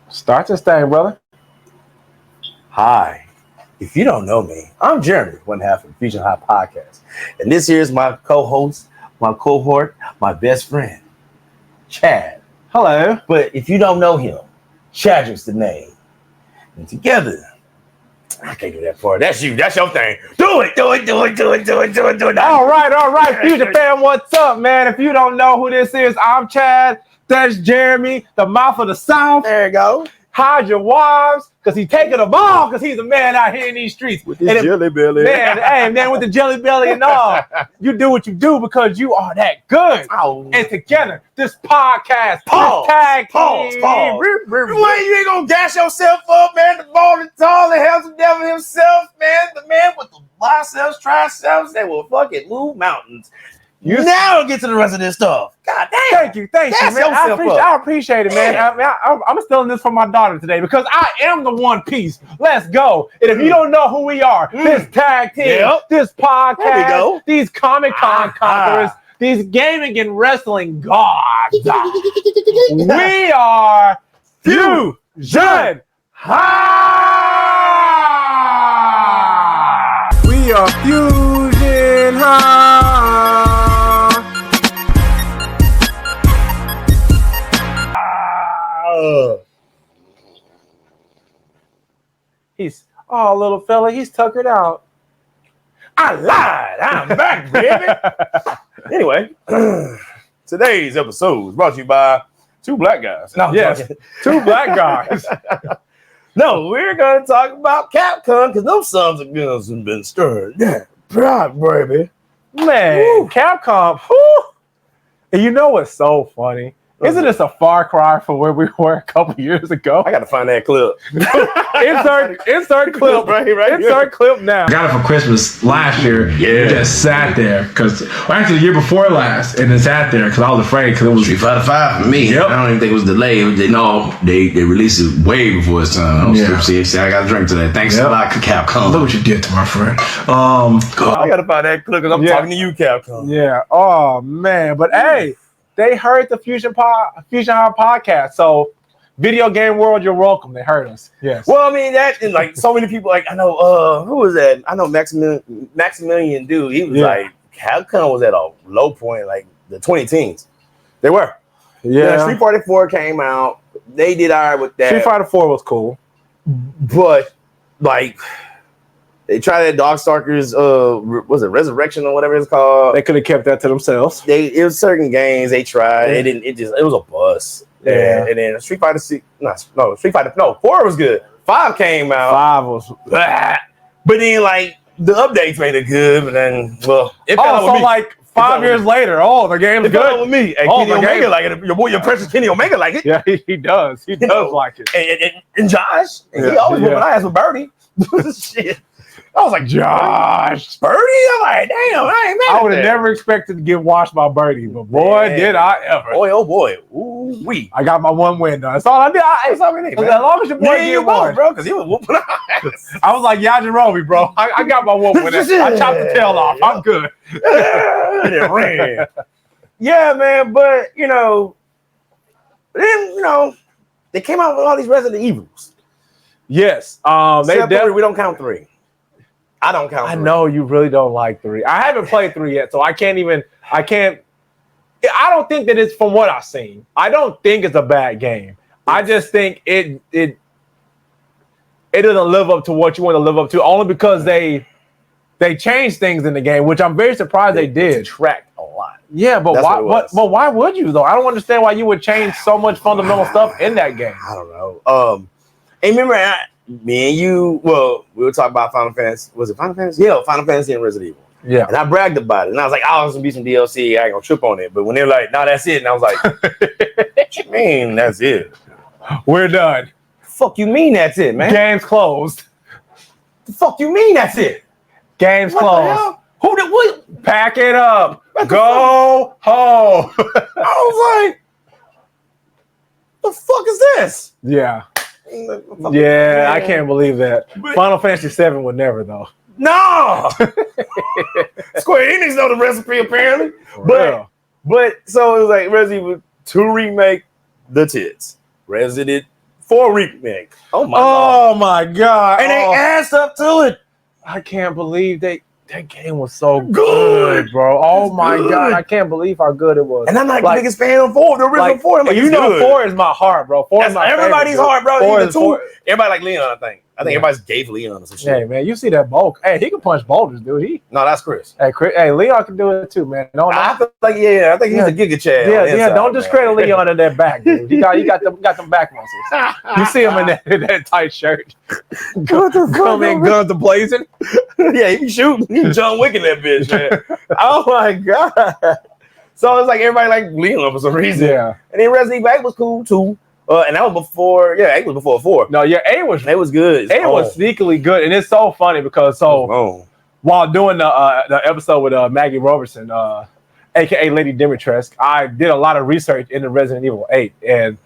Start this thing, brother. Hi. If you don't know me, I'm Jeremy, one half of the FusionHaa podcast. And this here is my co-host, my cohort, my best friend, Chad. Hello. But if you don't know him, Chadrick's the name. And together, I can't do that part. That's you. That's your thing. Do it. All right. Fusion fam, what's up, man? If you don't know who this is, I'm Chad. That's Jeremy, the mouth of the South. There you go. Hide your wives, because he's taking them all, because he's a man out here in these streets. With his jelly belly. Man, with the jelly belly and all. You do what you do because you are that good. Oh. And together, this podcast, Pause. this tag Pause. team. You ain't gonna gas yourself up, man. The ball and tall, the handsome devil himself, man. The man with the biceps, triceps that will fucking move mountains. You now get to the rest of this stuff. God damn. Thank you, man. I appreciate it, man. I'm stealing this from my daughter today because I am the One Piece. Let's go. And if you don't know who we are, this tag team, this podcast, these Comic Con conquerors, these gaming and wrestling gods, we are FusionHaa. We are FusionHaa. Little fella, he's tuckered out. I lied. I'm back, baby. Anyway, today's episode is brought to you by two black guys. No, yes, two black guys. No, we're going to talk about Capcom because those sons of guns have been stirred. Yeah, proud, baby. Man, woo. Capcom. Whoo. And you know what's so funny? Isn't this a far cry from where we were a couple years ago? I got to find that clip. insert clip. Right insert clip now. I got it for Christmas last year. Yeah. It just sat there because, actually, the year before last, and it sat there because I was afraid because it was Street Fighter 5 for me. Yep. I don't even think it was delayed. They released it way before its time. See, I got a drink today. Thanks a lot to Capcom. Look what you did to my friend. I got to find that clip because I'm talking to you, Capcom. Yeah. Oh man, but hey. They heard the FusionHaa podcast. So, video game world, you're welcome. They heard us. Yes. Well, I mean, that and like so many people, like I know, who was that? I know Maximilian dude. He was like, Capcom was at a low point, like the 2010s. They were. Yeah. Street Fighter 4 came out. They did all right with that. Street Fighter 4 was cool, but like. They tried that Darkstalkers, was it Resurrection or whatever it's called? They could have kept that to themselves. It was certain games they tried. It was a bust. Yeah. And then Street Fighter 4 was good. 5 came out. 5 was blah. But then like the updates made it good, but then it fell so like 5 years later, the game's good with me. And Kenny Omega like it. Your boy, your precious Kenny Omega like it. Yeah, he does. He does like it. And Josh, he always whooping ass with Birdie. Shit. I was like, Josh, Birdie? I'm like, damn, I ain't mad. I would have never expected to get washed by Birdie, but boy, did I ever. Boy, oh boy. Ooh, wee. I got my one win, though. That's all I did. That's all we need, man. As long as your boy get one. Bro, because he was whooping ass. I was like Yajirobe, bro. I got my one win. I chopped the tail off. I'm good. It ran. Yeah, man, but, then, they came out with all these Resident Evils. Yes. We don't count 3. I don't count 3. I know you really don't like 3. I haven't played 3 yet, so I don't think that it's from what I've seen. I don't think it's a bad game. I just think it doesn't live up to what you want to live up to, only because they changed things in the game, which I'm very surprised they did. Detract a lot. Yeah, but why would you though? I don't understand why you would change so much fundamental stuff in that game. I don't know. And remember me and you, we were talking about Final Fantasy. Was it Final Fantasy? Yeah, Final Fantasy and Resident Evil. Yeah. And I bragged about it. And I was like, there's going to be some DLC. I ain't going to trip on it. But when they're like, no, that's it. And I was like, what you mean that's it? We're done. The fuck you mean that's it, man? Game's closed. The fuck you mean that's it? Game's closed. Who did what? Pack it up. Go home. I was like, the fuck is this? Yeah. Yeah, I can't believe that. Final Fantasy 7 would never, though. No! Square Enix know the recipe, apparently. But so it was like Resident Evil 2 Remake, the tits. Resident 4 remake. Oh my god! And they asked up to it. I can't believe that game was so good, bro. Oh my god, I can't believe how good it was. And I'm like the biggest fan of 4, the original 4. I'm like, you know, 4 is my heart, bro. 4 is my everybody's heart, bro. 4 is 2. Everybody like Leon, I think. I think everybody's gay for Leon or some shit. Hey man, you see that bulk? Hey, he can punch boulders, dude. No, that's Chris. Hey, Leon can do it too, man. No, I feel like I think he's a Giga Chad. Yeah. Don't discredit Leon in that back, dude. You got them back muscles. You see him in that tight shirt. Come in, guns blazing. Yeah, he be shooting. He be John Wick in that bitch, man. Oh my god. So it's like everybody like Leon for some reason. Yeah. And then Resident Evil 8 was cool too. And that was before, 8 was before 4. No, 8 was good. 8 was sneakily good, and it's so funny because while doing the episode with Maggie Robertson, aka Lady Dimitrescu, I did a lot of research into Resident Evil 8, and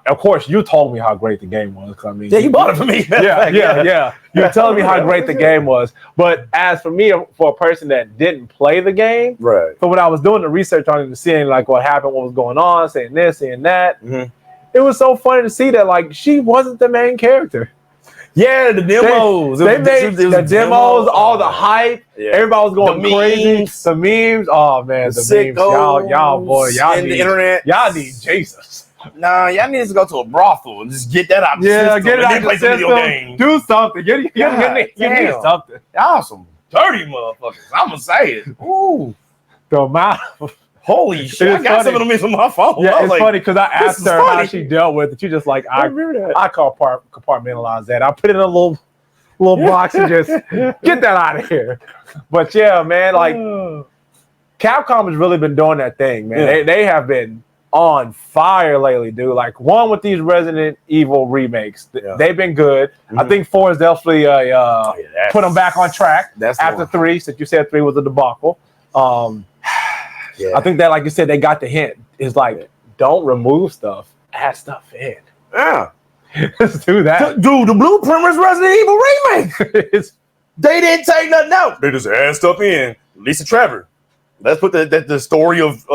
of course you told me how great the game was. I mean, you bought it for me. Yeah. You're telling me how great the game was, but as for me, for a person that didn't play the game, right? So when I was doing the research on it and seeing like what happened, what was going on, saying this, saying that. Mm-hmm. It was so funny to see that like she wasn't the main character. Yeah, the demos. They made the demos, all the hype. Yeah. Everybody was going crazy. The memes. Oh man, the memes. Y'all need the internet. Y'all need Jesus. Nah, y'all need to go to a brothel and just get that out. Yeah, get it out the system. Do something. You need something. Y'all some dirty motherfuckers. I'm gonna say it. Ooh, the amount of. Holy shit! I got some of them in my phone. Yeah, it's funny because I asked her how she dealt with it. She just like I compartmentalize that. I put it in a little box and just get that out of here. But yeah, man, like Capcom has really been doing that thing, man. Yeah. They have been on fire lately, dude. Like one with these Resident Evil remakes, they've been good. Mm-hmm. I think 4 is definitely put them back on track. After 3, since you said 3 was a debacle. I think that, like you said, they got the hint. It's like, don't remove stuff, add stuff in. Yeah. Let's do that. Dude, the blueprint was Resident Evil Remake. They didn't take nothing out. They just add stuff in. Lisa Trevor. Let's put the story of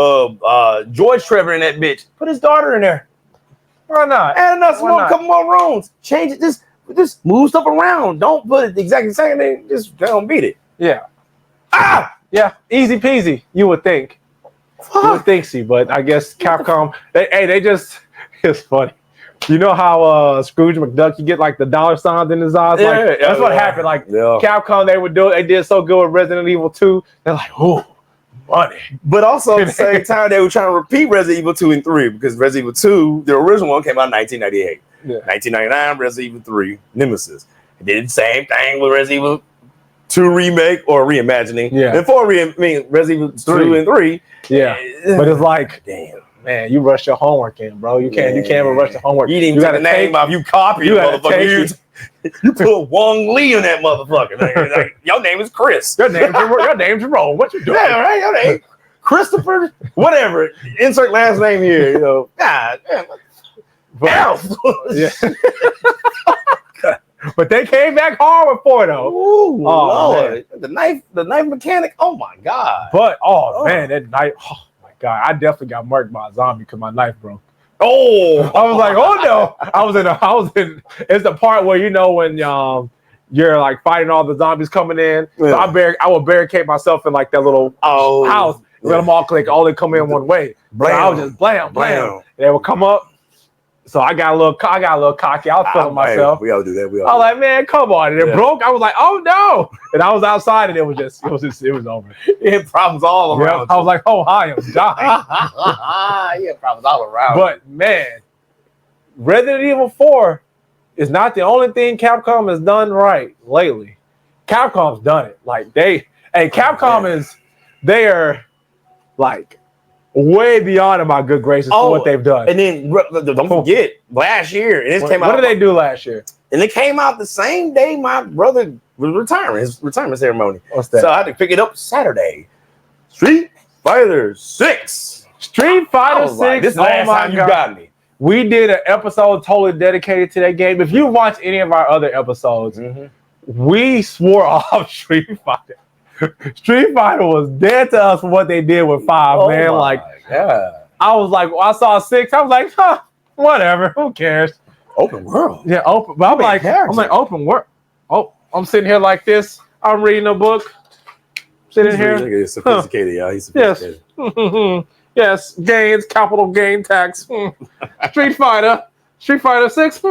George Trevor in that bitch. Put his daughter in there. Why not? Add another couple more rooms. Change it. Just move stuff around. Don't put it the exact same thing. Just don't beat it. Yeah. Yeah. Easy peasy, you would think. You would think so, but I guess Capcom, they just, it's funny. You know how Scrooge McDuck, you get like the dollar signs in his eyes? Like, that's what happened. Like Capcom, they did so good with Resident Evil 2. They're like, oh, money. But also at the same time, they were trying to repeat Resident Evil 2 and 3 because Resident Evil 2, the original one came out in 1998. 1999, Resident Evil 3, Nemesis. They did the same thing with Resident Evil 2 remake or reimagining. Yeah. And 4 Resident Evil 2 and 3. Yeah. But it's like, damn, man, you rushed your homework in, bro. You can't even rush the homework. You didn't get the name off. You copied it, motherfucker. You put Wong Lee in that motherfucker. Like, your name is Chris. Your name's Jerome. What you doing? Yeah, right. Your name Christopher. Whatever. Insert last name here. You know. God damn. Yeah. But they came back hard with 4 though. Ooh, Lord. The knife mechanic. Oh my god. But man, that knife. Oh my god, I definitely got murked by a zombie because my knife broke. Oh, I was like, oh no. I was in. It's the part where you know when you're like fighting all the zombies coming in. Yeah. So I will barricade myself in like that little house. Let them all click. All they come in one way. Blam. So I was just blam. And they would come up. So I got a little cocky. I was feeling myself. We all do that. I was like, man, come on. And it broke. I was like, oh no. And I was outside and it was over. It had problems all around. I was like, oh, I am dying. He had problems all around. But man, Resident Evil 4 is not the only thing Capcom has done right lately. Capcom's done it. Like Capcom they are like way beyond my good graces for what they've done. And then don't forget, last year, and this came out. What did they do last year? And it came out the same day my brother was retiring, his retirement ceremony. What's that? So I had to pick it up Saturday. Street Fighter 6. Street Fighter 6. Like, this last time you got me. We did an episode totally dedicated to that game. If you watch any of our other episodes, we swore off Street Fighter. Street Fighter was dead to us for what they did with 5, man. Like, I was like, I saw 6. I was like, whatever. Who cares? Open world. Yeah, open. But I'm like open world. Oh, I'm sitting here like this. I'm reading a book. Sitting here. He's sophisticated, y'all. He's sophisticated. Yes. Yes. Gains, capital gain tax. Street Fighter 6.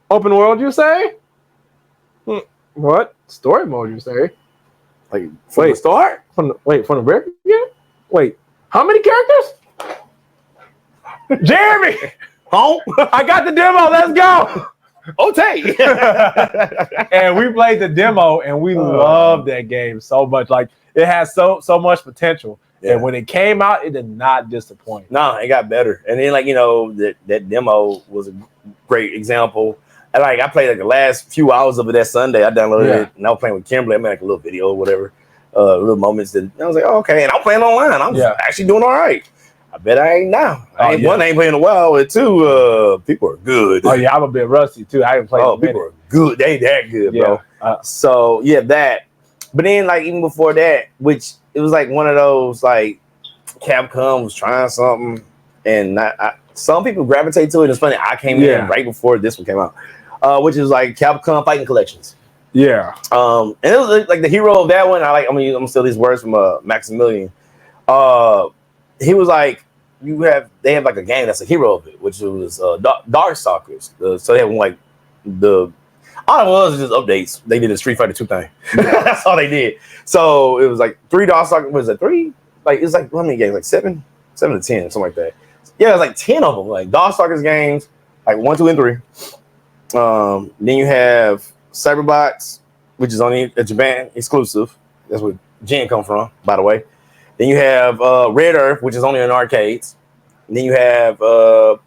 Open world, you say? What? Story mode, you say? Like from the start? From the very beginning? Wait, how many characters? Jeremy! Home? I got the demo, let's go! Okay. And we played the demo and we loved that game so much. Like it has so much potential. Yeah. And when it came out, it did not disappoint. No, it got better. And then like, you know, that demo was a great example. And like I played like the last few hours of it that Sunday. I downloaded it and I was playing with Kimberly. I made like a little video or whatever. Little moments that I was like, oh, okay. And I'm playing online. I'm actually doing all right. I bet I ain't now. One, I ain't playing a while. And two, people are good. Oh yeah, I'm a bit rusty too. I haven't played. Oh, people are good. They that good, bro. So yeah, that. But then like even before that, which it was like one of those like Capcom was trying something, and some people gravitate to it. It's funny. I came in right before this one came out, which is like Capcom Fighting Collections. Yeah. And it was like the hero of that one. I'm gonna steal these words from Maximilian. He was like, they have like a game that's a hero of it, which was Darkstalkers. So they have like all it was just updates. They did a Street Fighter 2 thing. That's all they did. So it was like 3 Darkstalkers. Was it 3? Like it was like how many games? Like 7 to 10, something like that. Yeah, it was like 10 of them. Like Darkstalkers games, like 1, 2, and 3. Then you have Cyberbots, which is only a Japan exclusive. That's where Gen come from, by the way. Then you have Red Earth, which is only in arcades. And then you have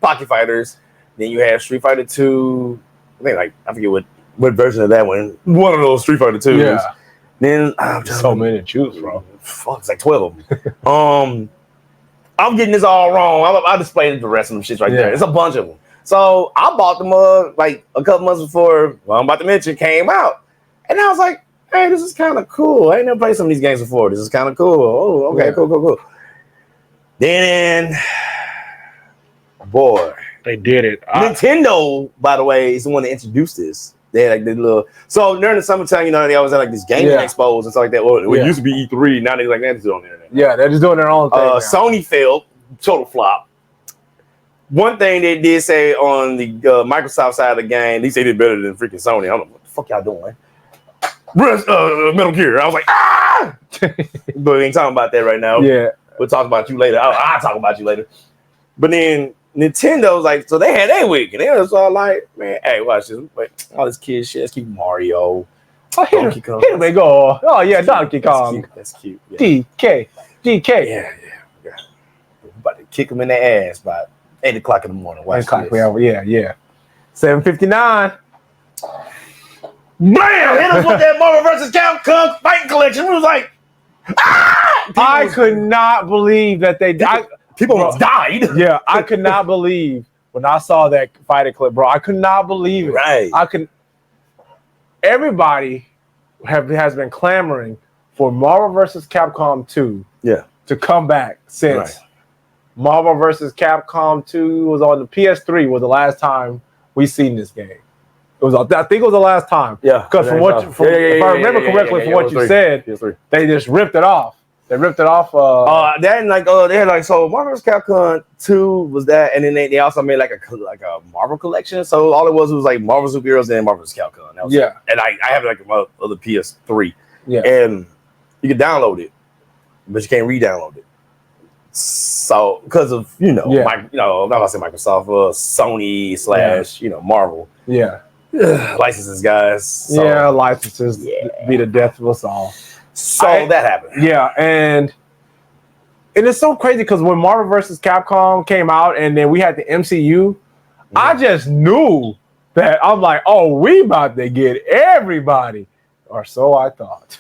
Pocket Fighters. Then you have Street Fighter 2. I forget what version of that one. One of those Street Fighter 2s. Yeah. Then so many to choose from. Fuck, it's like 12 of them. I'm getting this all wrong. I'll display the rest of them shits right there. It's a bunch of them. So I bought them like a couple months before what I'm about to mention came out. And I was like, hey, this is kind of cool. I ain't never played some of these games before. This is kind of cool. Oh, okay, cool. Then, boy. They did it. Nintendo, by the way, is the one that introduced this. They had like the little... So during the summertime, you know, they always had like these gaming expos and stuff like that. Well, it used to be E3. Now they're like, they're just on the internet. Yeah, they're just doing their own thing. Sony failed. Total flop. One thing they did say on the Microsoft side of the game, they say they did better than freaking Sony. I don't know what the fuck y'all doing. Metal Gear. I was like, ah! But we ain't talking about that right now. Yeah. We'll talk about you later. I'll talk about you later. But then Nintendo's like, so they had their week. And they was all like, man, hey, watch this. Wait, all this kid shit. Let's keep Mario. Donkey Kong. Here we go. Oh, yeah, Donkey Kong. That's cute. Yeah. DK. Yeah. We're about to kick them in the ass by 8 o'clock in the morning. Watch 8 o'clock. Yeah. 7:59. Bam! Hit us with that Marvel vs. Capcom Fighting Collection. We was like, ah! I could not believe that they died. People almost died. Yeah, I could not believe when I saw that fighting clip, bro. I could not believe it. Right. Everybody has been clamoring for Marvel vs. Capcom 2 to come back since Marvel vs. Capcom 2 was on the PS3 was the last time we seen this game. I think it was the last time. Yeah. Because if I remember correctly from what you said, they just ripped it off. They ripped it off. They had like so Marvel vs. Capcom 2 was that, and then they also made like a Marvel collection. So all it was like Marvel superheroes and Marvel vs. Capcom. That was it. And I have like other PS3. Yeah. And you can download it, but you can't re-download it. So because of I'm not gonna say Microsoft, Sony / Marvel. Yeah. Licenses, guys. So, licenses be the death of us all. So that happened. Yeah, and it's so crazy because when Marvel vs. Capcom came out and then we had the MCU, I just knew that I'm like, oh, we about to get everybody. Or so I thought.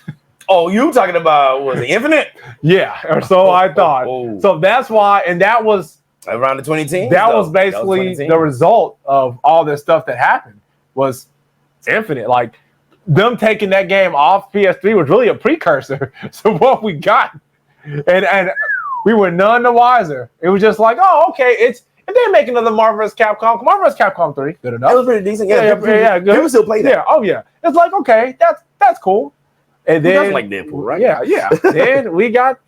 Oh, you talking about was it Infinite? Yeah, or so I thought. So that's why, and that was around the 2010s. That was basically the result of all this stuff that happened. Was Infinite. Like them taking that game off PS3 was really a precursor to what we got. And we were none the wiser. It was just like, oh, okay, And then make another Marvel vs. Capcom. Marvel vs. Capcom 3. Good enough. That was pretty decent. Yeah, good. People still play that. Yeah, oh yeah. It's like, okay, that's cool. And then like Deadpool, right? Yeah. Then we got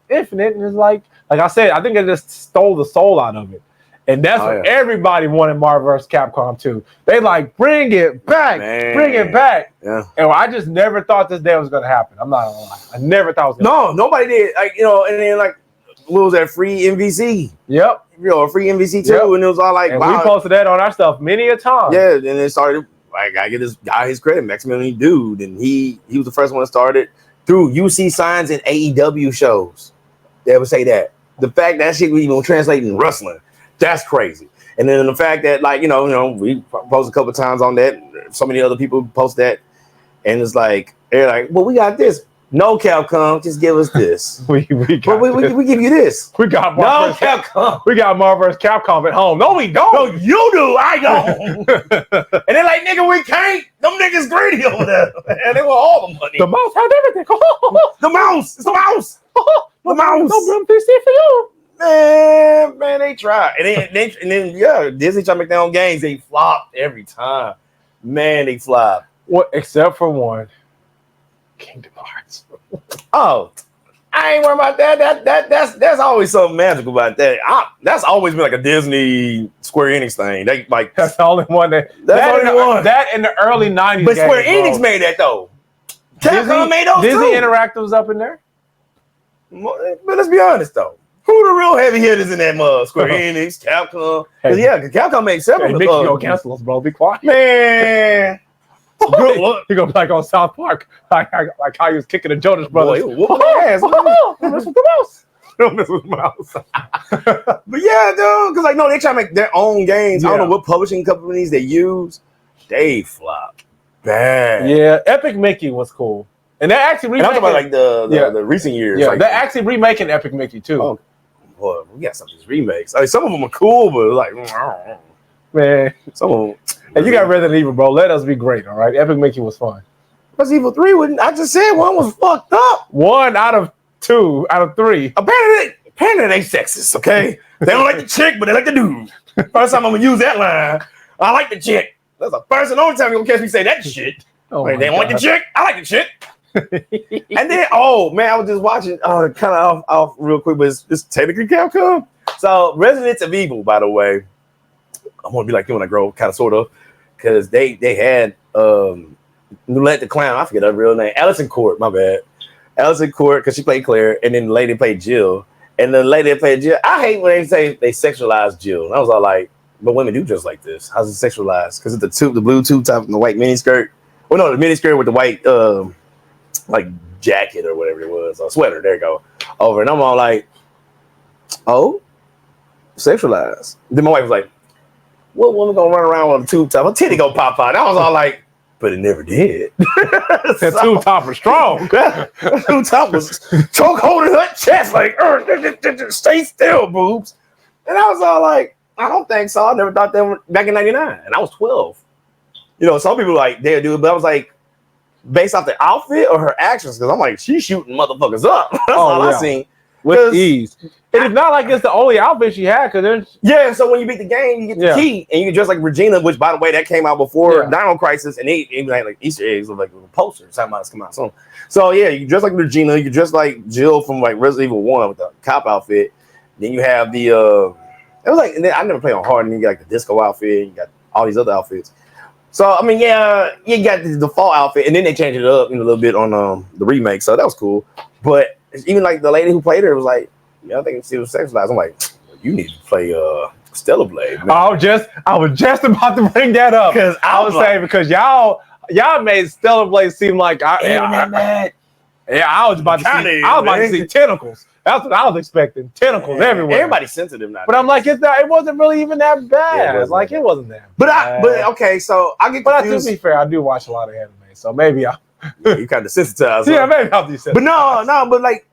Infinite, and it's like I said, I think it just stole the soul out of it. And that's what everybody wanted Marvel vs. Capcom 2. They like, bring it back, bring it back. Yeah. And I just never thought this day was going to happen. I'm not going to lie. I never thought it was going to happen. No, nobody did. Like, and then like, what was that, free MVC? Yep. A free MVC too. Yep. And it was all like, and wow. We posted that on our stuff many a time. Yeah, and it started, I gotta give this guy his credit, Maximilian Dude. And he was the first one that started through UC signs and AEW shows. They would say that. The fact that shit was even translating in wrestling. That's crazy. And then the fact that, like, we posted a couple of times on that. So many other people post that. And it's like, they're like, well, we got this. No, Capcom, just give us this. we give you this. We got Marvel vs. Capcom. We got Marvel vs. Capcom at home. No, we don't. No, you do. I don't. And they're like, nigga, we can't. Them niggas greedy over there. And they want all the money. The mouse has everything. The mouse. It's the mouse. The mouse. No room PC for you. Man, they try. And then Disney try to make their own games. They flopped every time. Man, they flop. Well, except for one. Kingdom Hearts. Oh, I ain't worried about that. That's always something magical about that. That's always been like a Disney Square Enix thing. They like that's the only one that's the only one. That in the early 90s. But Square Enix made that though. Capcom made those Disney too. Interactive's up in there. But let's be honest though. Who the real heavy hitters in that mug? Square Enix, Capcom. Hey, because Capcom makes several. Hey, Mickey, go cancel us, bro. Be quiet, man. He gonna be like on South Park, like how he was kicking the Jonas Brothers. Boy, ass, don't mess with the mouse. Don't mess with the mouse. But yeah, dude, because like no, they try to make their own games. Yeah. I don't know what publishing companies they use. They flop bad. Yeah, Epic Mickey was cool, and they actually remaking. I'm talking about like the recent years. Yeah, like, they're actually remaking Epic Mickey too. Oh, boy, we got some of these remakes. Like some of them are cool, but like man, some of them. And you got Resident Evil, bro. Let us be great, all right? Epic Mickey was fun. Resident Evil 3 wouldn't. I just said one was fucked up. 1 out of 2 out of 3. Apparently they sexist, okay? They don't like the chick, but they like the dude. First time I'm gonna use that line. I like the chick. That's the first and only time you're gonna catch me say that shit. Oh like, they don't like the chick. I like the chick. And then, oh man, I was just watching. Oh, kind of off real quick, but it's technically Capcom. So Resident Evil, by the way, I want to be like you when I grow, kind of, sort of. Because they had Noulette the Clown, I forget her real name, Allison Court, my bad. Allison Court, because she played Claire, and then the lady played Jill. And the lady that played Jill, I hate when they say they sexualize Jill. And I was all like, but women do just like this. How's it sexualized? Because it's the blue tube top and the white miniskirt. Well, no, the miniskirt with the white like jacket or whatever it was, or sweater, there you go. Over. And I'm all like, oh, sexualized. Then my wife was like, what woman gonna run around with a tube top? Her titty gonna pop out. I was all like, but it never did. That tube top was strong. That tube top was choke holding her chest, like, stay still, boobs. And I was all like, I don't think so. I never thought that were back in 99. And I was 12. Some people like, they'll do it, but I was like, based off the outfit or her actions, because I'm like, she's shooting motherfuckers up. That's all I seen. With ease. And it's not like it's the only outfit she had, because so when you beat the game, you get the key, and you dress like Regina, which, by the way, that came out before Dino Crisis, and they like Easter eggs with like a poster, something about to come out soon. So yeah, you dress like Regina, you dress like Jill from like Resident Evil 1 with the cop outfit. Then you have the it was like, and then I never played on hard, and you got like the disco outfit, you got all these other outfits. So I mean, yeah, you got the default outfit, and then they changed it up a little bit on the remake, so that was cool. But even like the lady who played her was like, I think she was sexualized. I'm like, you need to play Stellar Blade. Man. I was just about to bring that up, because I was saying, because y'all made Stellar Blade seem like I was about to see tentacles. That's what I was expecting. Tentacles everywhere. Everybody's sensitive now. But I'm like, it wasn't really even that bad. It wasn't that bad. But okay, so I get confused. But to be fair, I do watch a lot of anime, so maybe you kind of desensitized. Yeah, maybe I'll be desensitized. But no, but like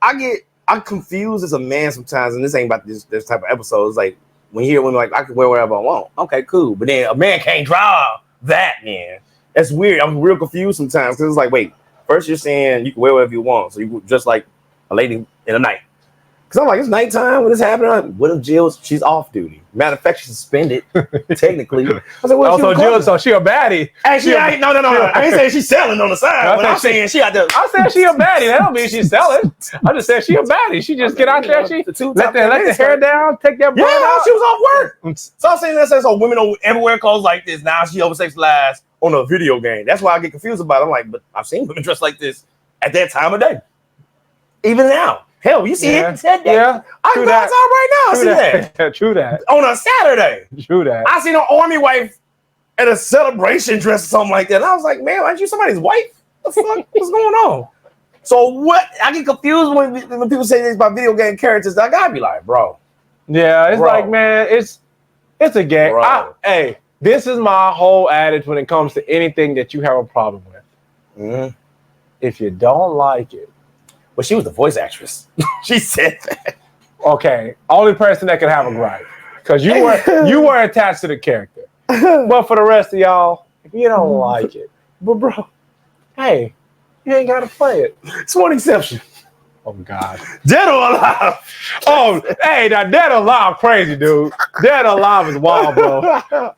I'm confused as a man sometimes, and this ain't about this type of episode. It's like when you hear women like, I can wear whatever I want. Okay, cool. But then a man can't draw that, man. That's weird. I'm real confused sometimes, because it's like, wait, first you're saying you can wear whatever you want, so you just like a lady in the night. Because I'm like, it's nighttime when this happening. What if she's off duty? Matter of fact, she's suspended, technically. I was like, well, so she a baddie. Actually, no. I ain't saying she's selling on the side, but I'm saying she out there. I said she a baddie. That don't mean she's selling. I just said she a baddie. She just get out there, let the hair down, take that breath out. She was off work. So I'm saying that so women don't ever wear clothes like this. Now she over-sexualized on a video game. That's why I get confused about it. I'm like, but I've seen women dressed like this at that time of day. Even now. Hell, you see it said that. Yeah, I can go outside right now. I see that. True that. On a Saturday. True that. I seen an army wife at a celebration dress or something like that. And I was like, man, aren't you somebody's wife? What the fuck? What's going on? So what? I get confused when people say this about video game characters. I gotta be like, bro. Yeah, it's like, man, it's a game. Hey, this is my whole adage when it comes to anything that you have a problem with. Mm-hmm. If you don't like it. But she was the voice actress. She said that. Okay, only person that can have a gripe. Because you were attached to the character. But for the rest of y'all, if you don't like it, but bro, hey, you ain't gotta play it. It's one exception. Oh God. Dead or Alive. Oh, hey, now Dead or Alive crazy, dude. Dead or Alive is wild, bro.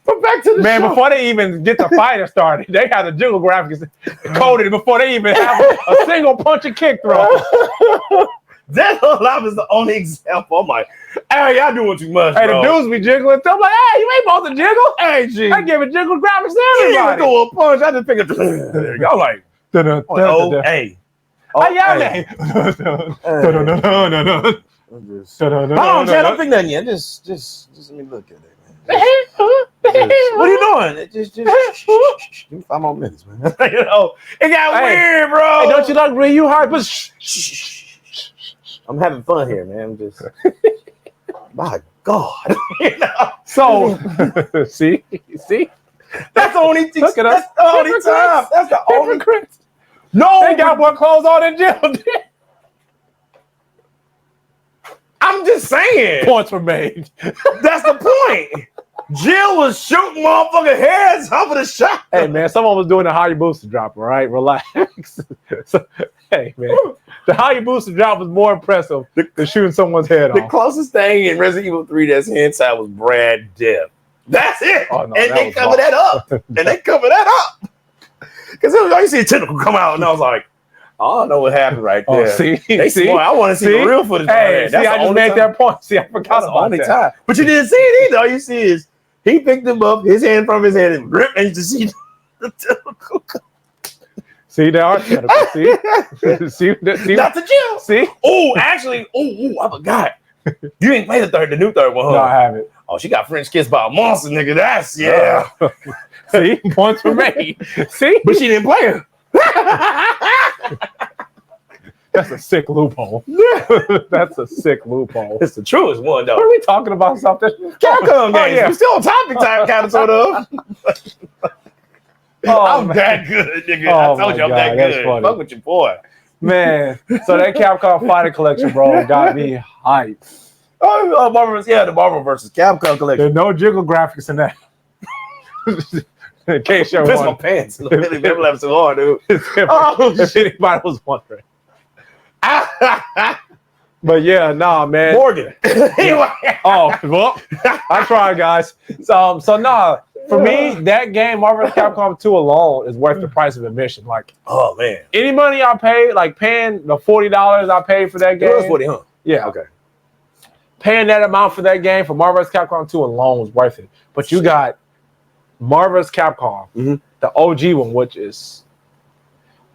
But back to the show. Before they even get the fighter started, they have the jiggle graphics coded before they even have a single punch and kick throw. Dead or Alive is the only example. I'm like, hey, y'all doing too much, hey, bro. the dudes be jiggling. I'm like, hey, you ain't supposed to jiggle. Hey, G. I give it jiggle graphics to everybody. You throw a punch. I just pick it. Y'all like, hey. Hey. Hold on, Chad, don't pick nothing yet. Just let me look at it. What are you doing? Just give me 5 more minutes, man. You know, it got weird, bro. Hey, don't you like Ryu hard? But I'm having fun here, man. I'm just, my God. You know? So, see, that's the only thing. That's the only time. That's the only. No, they got more clothes on than Jill did. I'm just saying. Points were made. That's the point. Jill was shooting motherfucking heads off of the shot. Hey, man, someone was doing the high booster drop, all right? Relax. So, hey, man, the high booster drop was more impressive than shooting someone's head off. The closest thing in Resident Evil 3 that's inside was Brad Dibb. That's it. Oh, no, and they cover that up. Because you see a tentacle come out, and I was like, I don't know what happened right there. See? I want to see the real footage. Hey, see, I just made that point. See, I forgot about that. Time. But you didn't see it either. All you see is he picked him up, his hand from his hand, and ripped, and you just see the tentacle. See, there are tentacles. See, not the Jill. See? Oh, actually, I forgot. You ain't played the new third one, huh? No, I haven't. Oh, she got French kissed by a monster, nigga. That's See, points were made. See, but she didn't play her. That's a sick loophole. That's a sick loophole. It's the truest one, though. What are we talking about? Something? Capcom games. Yeah. We're still on topic time, kind of, sort of. I'm that good, nigga. I told you I'm that good. Fuck with your boy. Man, so that Capcom Fighting Collection, bro, got me hyped. Oh, the Marvel versus Capcom Collection. There's no jiggle graphics in that. In case you're wondering. My pants. Never left so hard, dude. If anybody was wondering. But yeah, nah, man. Morgan. Oh, well, I tried, guys. So nah, for me, that game, Marvel vs. Capcom 2 alone is worth the price of admission. Like, oh man, any money I paid, like paying the $40 I paid for that game. It was 40, huh? Yeah. Okay. Paying that amount for that game for Marvel vs. Capcom 2 alone was worth it. But you got Marvel vs. Capcom, the OG one, which is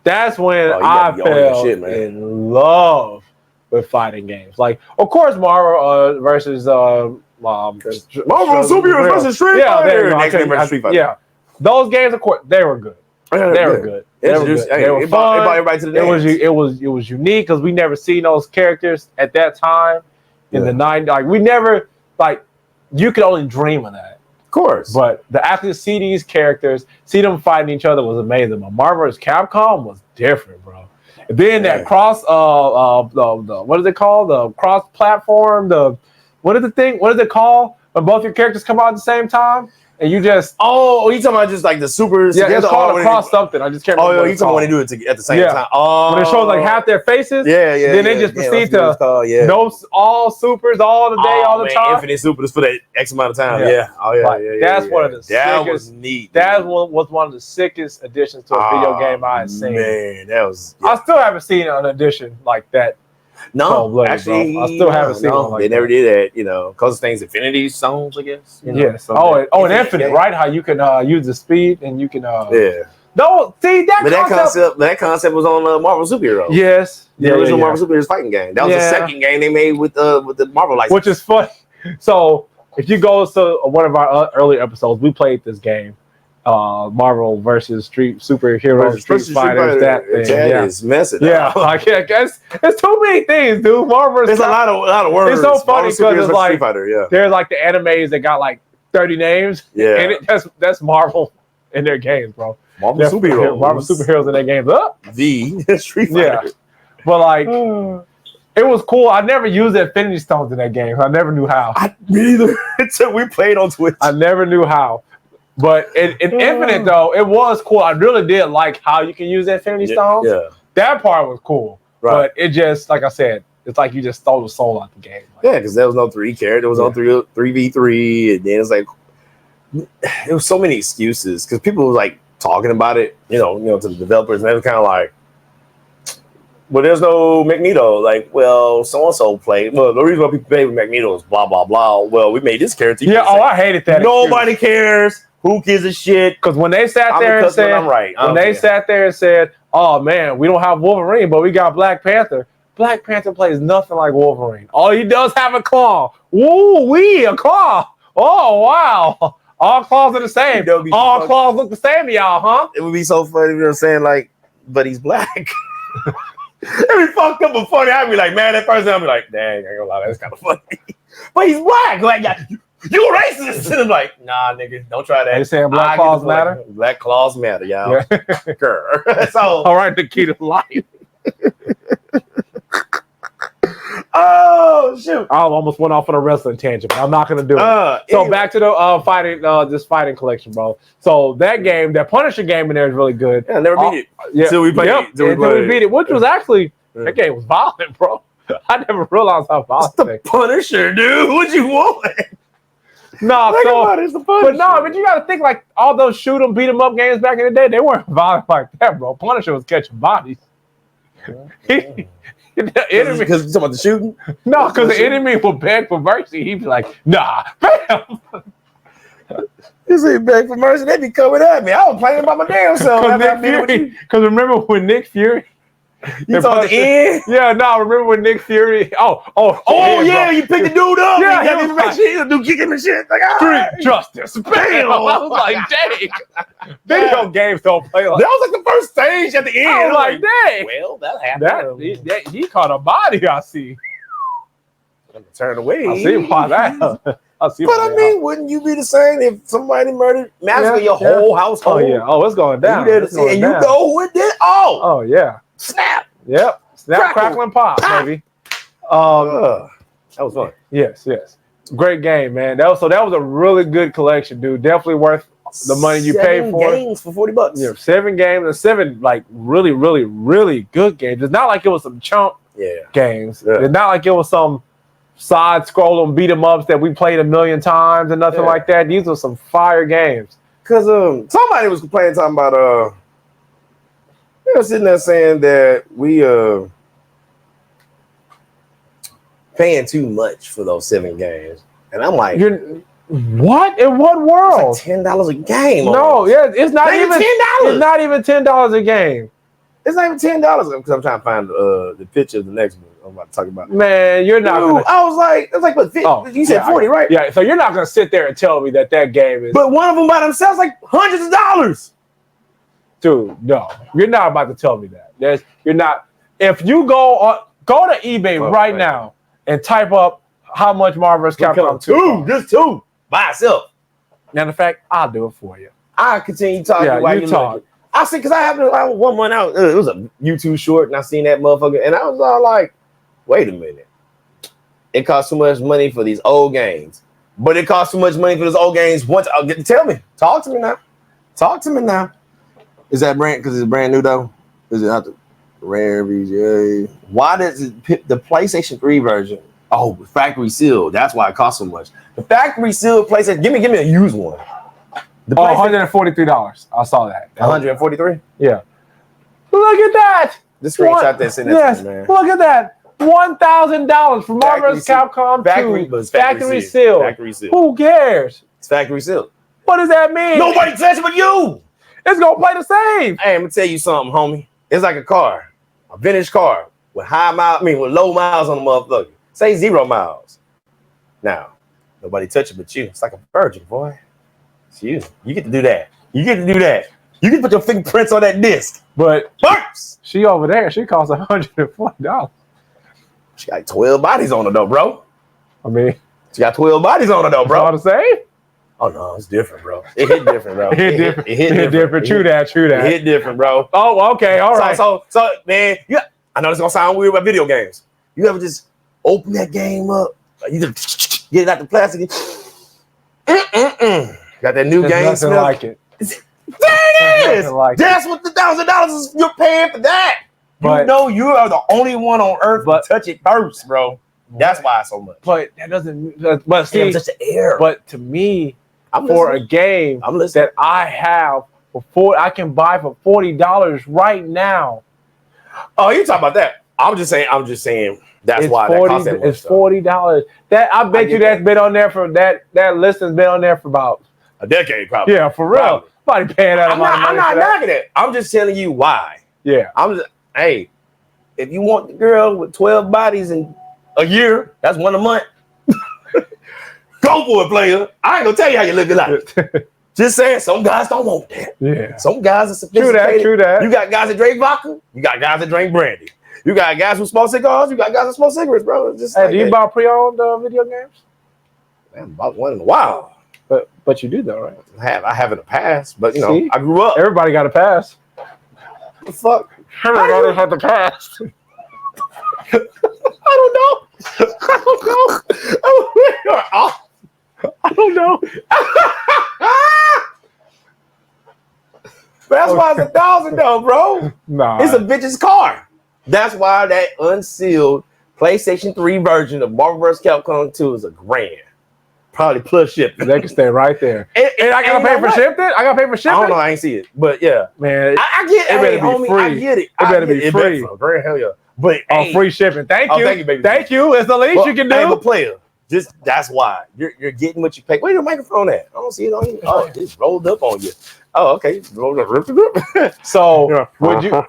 that's when I fell in love with fighting games. Like, of course, Marvel versus Marvel Superheroes versus Street Fighter. Yeah, those games, of course, they were good. They were good. They were fun. Everybody to the dance. It was unique because we never seen those characters at that time in the 90s. Like, we never, like, you could only dream of that. Of course. But the actually see these characters, see them fighting each other was amazing. But Marvel vs. Capcom was different, bro. And then that cross, the what is it called? The cross platform. What is it called when both your characters come out at the same time? and you just oh, you talking about just like the super? Yeah, it's called across something. I just can't remember. Oh, you talking when they do it at the same time? Oh, when it shows like half their faces. Yeah, yeah. Then they just proceed to no all supers all the day, all the time. Infinite supers for that X amount of time. Yeah. Oh yeah, like, that's one of the that sickest. Was neat. That was one of the sickest additions to a video game I had seen. Man, that was. Yeah. I still haven't seen an addition like that. No, actually, bro. I still haven't seen one like they never did that, because things Infinity Stones, I guess. Yes. So and Infinite, right? How you can use the speed and you can No, see that concept was on Marvel Superheroes. Yes. The original Marvel Superheroes fighting game. That was the second game they made with the Marvel license. Which is fun. So if you go to one of our earlier episodes, we played this game. Marvel versus Street Superheroes, Street Fighters, that thing. That is messing up. I guess it's too many things, dude. Marvel. There's a lot of words. It's so funny because it's like Fighter, there's like the animes that got like 30 names. Yeah, and that's Marvel in their games, bro. Marvel superheroes in their games. The Street Fighter. Yeah, but like. It was cool. I never used the Infinity Stones in that game. I never knew how. Me either. Until we played on Twitch. I never knew how. But in Infinite, though, it was cool. I really did like how you can use the Infinity Stones. Yeah. That part was cool. Right. But it just, like I said, it's like you just stole the soul out the game. Like, because there was no 3 character. There was no 3v3. And then it's like, it was so many excuses. Because people were like talking about it, to the developers. And they were kind of like, well, there's no Magneto. Like, well, so-and-so played. Well, the reason why people play with Magneto is blah, blah, blah. Well, we made this character. Yeah, I hated that. Nobody cares. Who gives a shit? Because when they sat there and said, sat there and said, oh, man, we don't have Wolverine, but we got Black Panther. Black Panther plays nothing like Wolverine. All he does have a claw. Ooh-wee, a claw. Oh, wow. All claws are the same. All claws look the same to y'all, huh? It would be so funny if you're saying, like, but he's black. It'd be fucked up but funny. I'd be like, man, that person, I'd be like, dang, I ain't gonna lie, that's kind of funny. But he's black. Like, you racist. And I'm like, nah, nigga, don't try that. They saying black claws matter? Black claws matter, y'all. Yeah. Girl. So, all right, the key to life. Oh, shoot. I almost went off on a wrestling tangent, but I'm not going to do it. So anyway. Back to the fighting collection, bro. So that game, that Punisher game in there is really good. Yeah, I never beat it. Yeah. Until we played it. Until we beat it, which was actually, that game was violent, bro. I never realized how violent it was. It's the Punisher, dude. What you want? But you got to think like all those shoot 'em, beat 'em up games back in the day, they weren't violent like that, bro. Punisher was catching bodies. The enemy, because you talking about the shooting? No, because the enemy would beg for mercy. He'd be like, nah, bam. You say beg for mercy, they be coming at me. I was playing by my damn self. Because remember when Nick Fury? You saw the end? Yeah, no, remember when Nick Fury? Oh, yeah, you picked the dude up. Yeah, he was like, the dude kicking the shit. Like, street justice. Bam. I was like, dang. Video games don't play like that. Was like the first stage at the end. I was like, dang. Well, that happened. He caught a body, I see. Turn away. I see why that. I mean, wouldn't you be the same if somebody murdered massacred your whole household? Oh, yeah. Oh, it's going down. You know who it did? Oh, yeah. Snap. Yep. Snap, crackle, and pop, baby. That was fun. Yes. Great game, man. That was a really good collection, dude. Definitely worth the money you paid for. 7 games for $40. Yeah, 7 games and 7 like really, really, really good games. It's not like it was some chump games. Yeah. It's not like it was some side scrolling beat 'em ups that we played a million times and nothing like that. These were some fire games. Because somebody was complaining talking about they were sitting there saying that we paying too much for those 7 games. And I'm like, what? In what world? It's like $10 a game. No, it's not even $10. It's not even $10 a game. It's not even $10 because I'm trying to find the picture of the next one I'm about to talk about. Man, you're not. Dude, I was like, it's like, but you said 40, right? Yeah, so you're not gonna sit there and tell me that game is. But one of them by themselves like hundreds of dollars. Dude, no, you're not about to tell me that. You're not. If you go to eBay now and type up how much Marvel vs. Capcom 2, just 2 by itself. Matter of fact, I'll do it for you. I continue talking while you talk. I see, because I happened to one month out. It was a YouTube short, and I seen that motherfucker, and I was all like, "Wait a minute! It costs too much money for these old games." But it costs too much money for those old games. Once tell me, talk to me now. Talk to me now. Is that brand because it's brand new though? Is it not the rare VGA? Why does the PlayStation 3 version? Oh, factory sealed. That's why it costs so much. The factory sealed PlayStation. Give me a used one. $143. I saw that. 143. Yeah. Look at that. The screenshot that's in there, man. Look at that. $1,000 for Marvel vs. Capcom 2. Factory sealed. Factory sealed. Who cares? It's factory sealed. What does that mean? Nobody touch it but you. It's gonna play the same. Hey, I'm gonna tell you something, homie. It's like a car, a vintage car with with low miles on the motherfucker. Say 0 miles. Now, nobody touch it but you. It's like a virgin, boy. It's you. You get to do that. You get to do that. You can put your fingerprints on that disc. But first, she over there, she costs $140. She got 12 bodies on her though, bro. I mean, she got 12 bodies on her though, bro. All the same? Oh no, it's different, bro. It hit different, bro. It hit different. True that. It hit different, bro. Oh, okay, all right. So man, I know this gonna sound weird about video games. You ever just open that game up? You just get it out the plastic. Got that new game nothing smell. Like it. There it is. Like that's what the $1,000 is. You're paying for that. But you know you are the only one on earth to touch it first, bro. That's why it's so much. But that doesn't. But see, just the air. But to me, for a game that I have I can buy for $40 right now. Oh, you talking about that? I'm just saying. That's why that costs that much. It's $40. That I bet you that's been on there for that list has been on there for about a decade, probably. Yeah, for real. Probably paying that amount of money. I'm not knocking it. I'm just telling you why. Yeah. Hey, if you want the girl with 12 bodies in a year, that's one a month. Go for it, player. I ain't gonna tell you how you live your life. Just saying, some guys don't want that. Yeah. Some guys are sophisticated. True that. You got guys that drink vodka. You got guys that drink brandy. You got guys who smoke cigars. You got guys that smoke cigarettes, bro. It's just hey, do you buy pre-owned video games? I haven't bought one in a while. But you do though, right? I have in the past, but you know, I grew up. Everybody got a pass. What the fuck? Everybody had the pass. I don't know. That's why it's $1,000 though, bro. Nah. It's a bitch's car. That's why that unsealed PlayStation 3 version of Marvel vs. Capcom 2 is $1,000. Probably plus shipping. They can stay right there. And I gotta pay for shipping? I gotta pay for shipping? I don't know. I ain't see it. But yeah. Man, I get it. It better be homie, free. I get it. It better be free. Very hell yeah. But free shipping. Thank you. Thank you, baby. Thank you. It's the least you can do. Hey, but player. Just that's why you're getting what you pay. Where's your microphone at? I don't see it on you. Oh, it's rolled up on you. Oh, okay. Rolled up. So would you?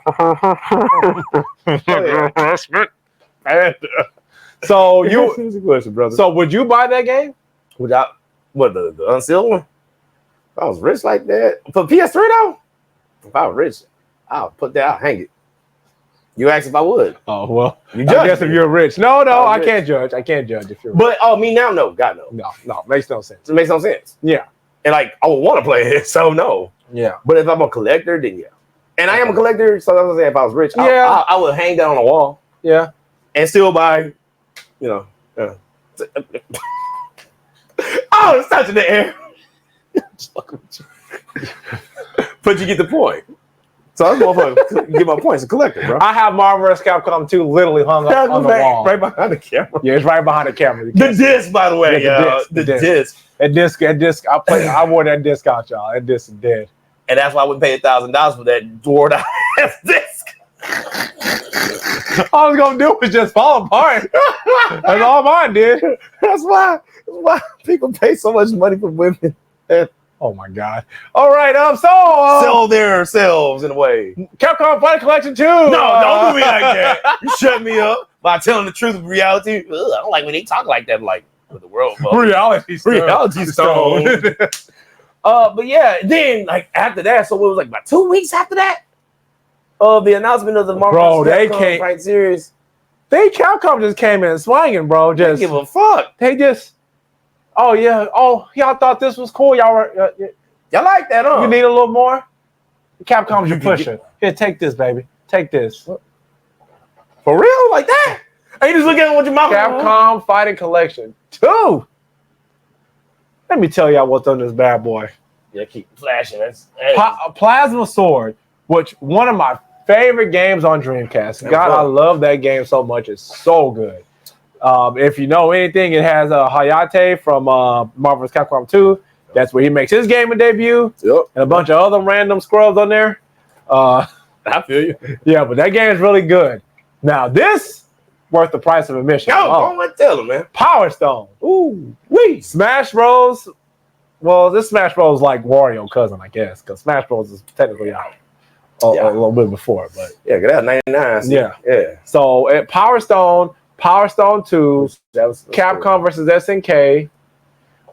So you? Here's a question, brother. So would you buy that game? Without what the unsealed one? If I was rich like that for PS3 though, if I was rich, I'll put that. I'll hang it. You asked if I would. Oh well, you judge. I guess if you're rich. No, I can't judge. I can't judge if you're rich. But me now, no, God no. No, makes no sense. It makes no sense. Yeah, and like I would want to play it, so no. Yeah, but if I'm a collector, then yeah. And I am a collector, so that's what I'm saying. If I was rich, I would hang that on the wall. Yeah, and still buy, you know. Oh, it's touching the air. But you get the point. So I'm going for get my points. A collector, bro. I have Marvel vs. Capcom 2 literally hung up on the wall, right behind the camera. Yeah, it's right behind the camera. The disc, by the way, the disc. That disc. I wore that disc out, y'all. That disc is dead. And that's why I wouldn't pay $1,000 for that dwarfed ass disc. All I was gonna do was just fall apart. That's all mine did. That's why people pay so much money for women. Oh my God! All right, sell themselves in a way. Capcom Fighting Collection 2. No, don't do me like that. You shut me up by telling the truth of reality. Ugh, I don't like when they talk like that. Like with the world, reality stone. But yeah, then like after that, so it was like about 2 weeks after that of the announcement of the Marvel Capcom Fight series. Capcom just came in swinging, bro. Just they give a fuck. They just. Oh yeah. Oh, y'all thought this was cool. Y'all were. Y'all like that, huh? You need a little more. Capcom's your pusher. Here, take this, baby. Take this. For real, like that? And you just look at it with your mouth. Capcom Fighting Collection 2. Let me tell y'all what's on this bad boy. Yeah, keep flashing. Plasma Sword, which one of my favorite games on Dreamcast. God, I love that game so much. It's so good. If you know anything, it has Hayate from Marvel vs. Capcom 2. That's where he makes his gaming debut. Yep. And a bunch of other random scrubs on there. I feel you. Yeah, but that game is really good. Now, this worth the price of admission. Don't tell him, man. Power Stone. Ooh, wee. Smash Bros. Well, this Smash Bros. Like Wario cousin, I guess, because Smash Bros. Is technically out a little bit before. But yeah, that 99. So yeah. So at Power Stone 2, Capcom versus SNK,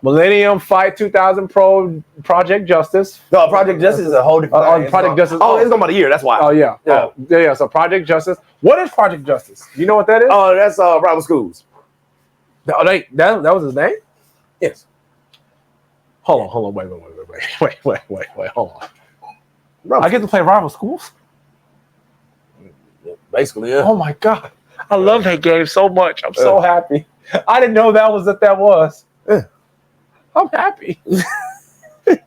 Millennium Fight 2000 Project Justice. No, Project Justice is a whole different Project Justice. Oh, it's going about a year. That's why. Oh, yeah. Yeah. So Project Justice. What is Project Justice? You know what that is? Oh, that's Rival Schools. Oh, that was his name? Yes. Hold on. Wait. Hold on. I get to play Rival Schools? Basically, yeah. Oh, my God. I love that game so much. I'm so happy. I didn't know that was. Yeah. I'm happy. Street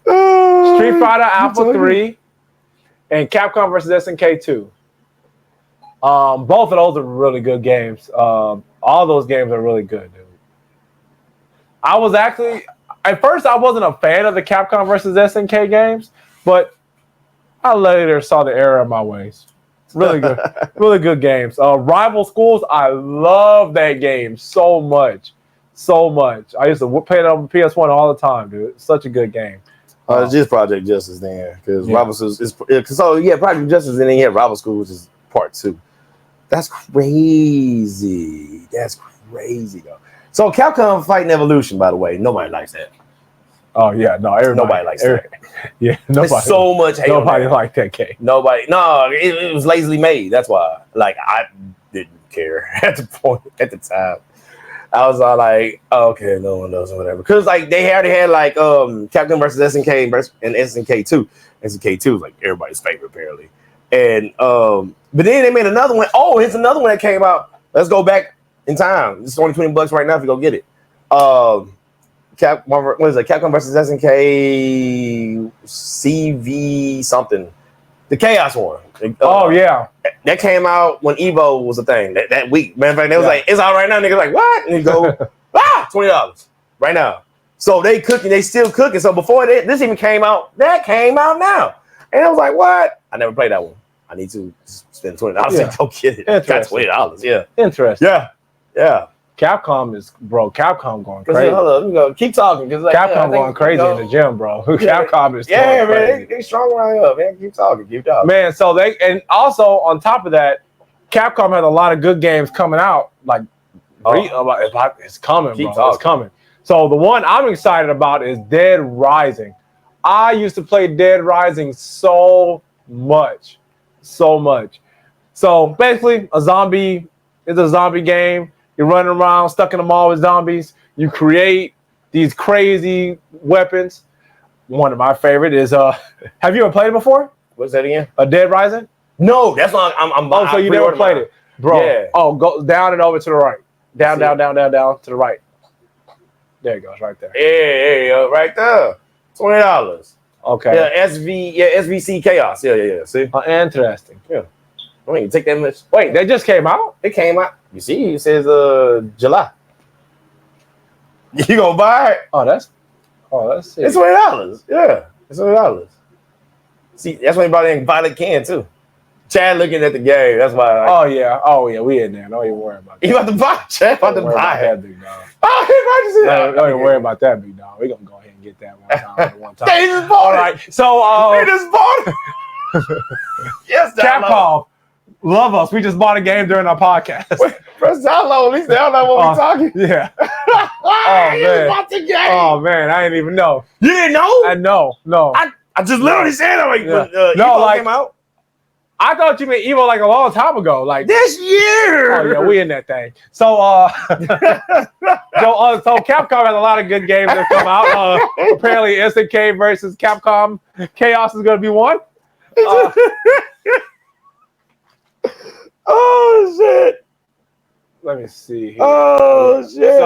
Fighter Alpha 3 and Capcom versus SNK 2. Both of those are really good games. All those games are really good, dude. I was actually, at first I wasn't a fan of the Capcom versus SNK games, but I later saw the error of my ways. Really good. Really good games. Rival Schools, I love that game so much. I used to play it on PS1 all the time, dude. It's such a good game. It's just Project Justice then, because Rival Schools is Project Justice, and then you have Rival Schools is part 2. That's crazy. Though. So Capcom Fighting Evolution, by the way, nobody likes that. Oh yeah, nobody likes that. Yeah, nobody. There's so much hate. Nobody liked that game. It was lazily made. That's why. Like I didn't care at the time. I was all like, okay, no one knows or whatever. Because like they already had like Capcom versus SNK and SNK 2. SNK 2 is like everybody's favorite apparently. And but then they made another one. Oh, here's another one that came out. Let's go back in time. It's only $20 right now if you go get it. Capcom versus SNK CV something. The Chaos one. Yeah. That came out when Evo was a thing that week. Matter of fact, they was like, it's out right now. Niggas like, what? And you go, $20 right now. So they still cooking. So before this even came out, that came out now. And I was like, what? I never played that one. I need to spend $20. Yeah. Go get it. Got $20. Yeah. Interesting. Yeah. Capcom going crazy. Hold up, keep talking. Like, Capcom going crazy in the gym, bro. Capcom is going crazy. They strong around here, man. Keep talking. Man, so and also on top of that, Capcom has a lot of good games coming out. Like, it's coming, bro. It's coming. So the one I'm excited about is Dead Rising. I used to play Dead Rising so much. So basically, it's a zombie game. You're running around, stuck in a mall with zombies. You create these crazy weapons. One of my favorite is have you ever played it before? What's that again? Dead Rising? No, that's not. So you never played it, bro? Yeah. Oh, go down and over to the right. Down to the right. There it goes, right there. Yeah, right there. $20. Okay. Yeah, SVC Chaos. Yeah. See? Interesting. Yeah. I mean, take that much. Wait, that just came out? It came out. You see, it says July. You gonna buy it? It's $20. Yeah, it's $20. See, that's when he brought in Violet Can too. Chad looking at the game. That's why. Oh yeah, we in there. Don't even worry about that. You about to buy it, Chad? About to buy it, big dog. Oh, he about to see that. Don't even worry about that, big dog. We gonna go ahead and get that one time. He just bought it. All right, so he just bought it. Yes, Capcom. Love us. We just bought a game during our podcast. Wait, press download. At least they don't know what we're talking. Yeah. Man. Bought the game. Oh man, I didn't even know. You didn't know? I know. No. I just literally said it when Evo came out. I thought you meant Evo like a long time ago. Like this year. Oh yeah, we in that thing. So so Capcom has a lot of good games that come out. Apparently SNK versus Capcom Chaos is gonna be one. Oh shit! Let me see here. Oh shit!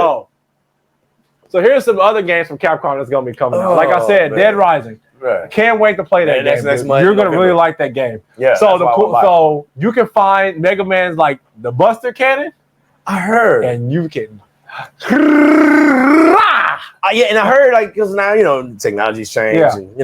So here's some other games from Capcom that's gonna be coming out. Like I said, man. Dead Rising. Right. Can't wait to play that game. Next month, You're gonna really like that game. Yeah. So so you can find Mega Man's like the Buster Cannon. I heard. And you can. Yeah, and I heard like because now technology's changed, and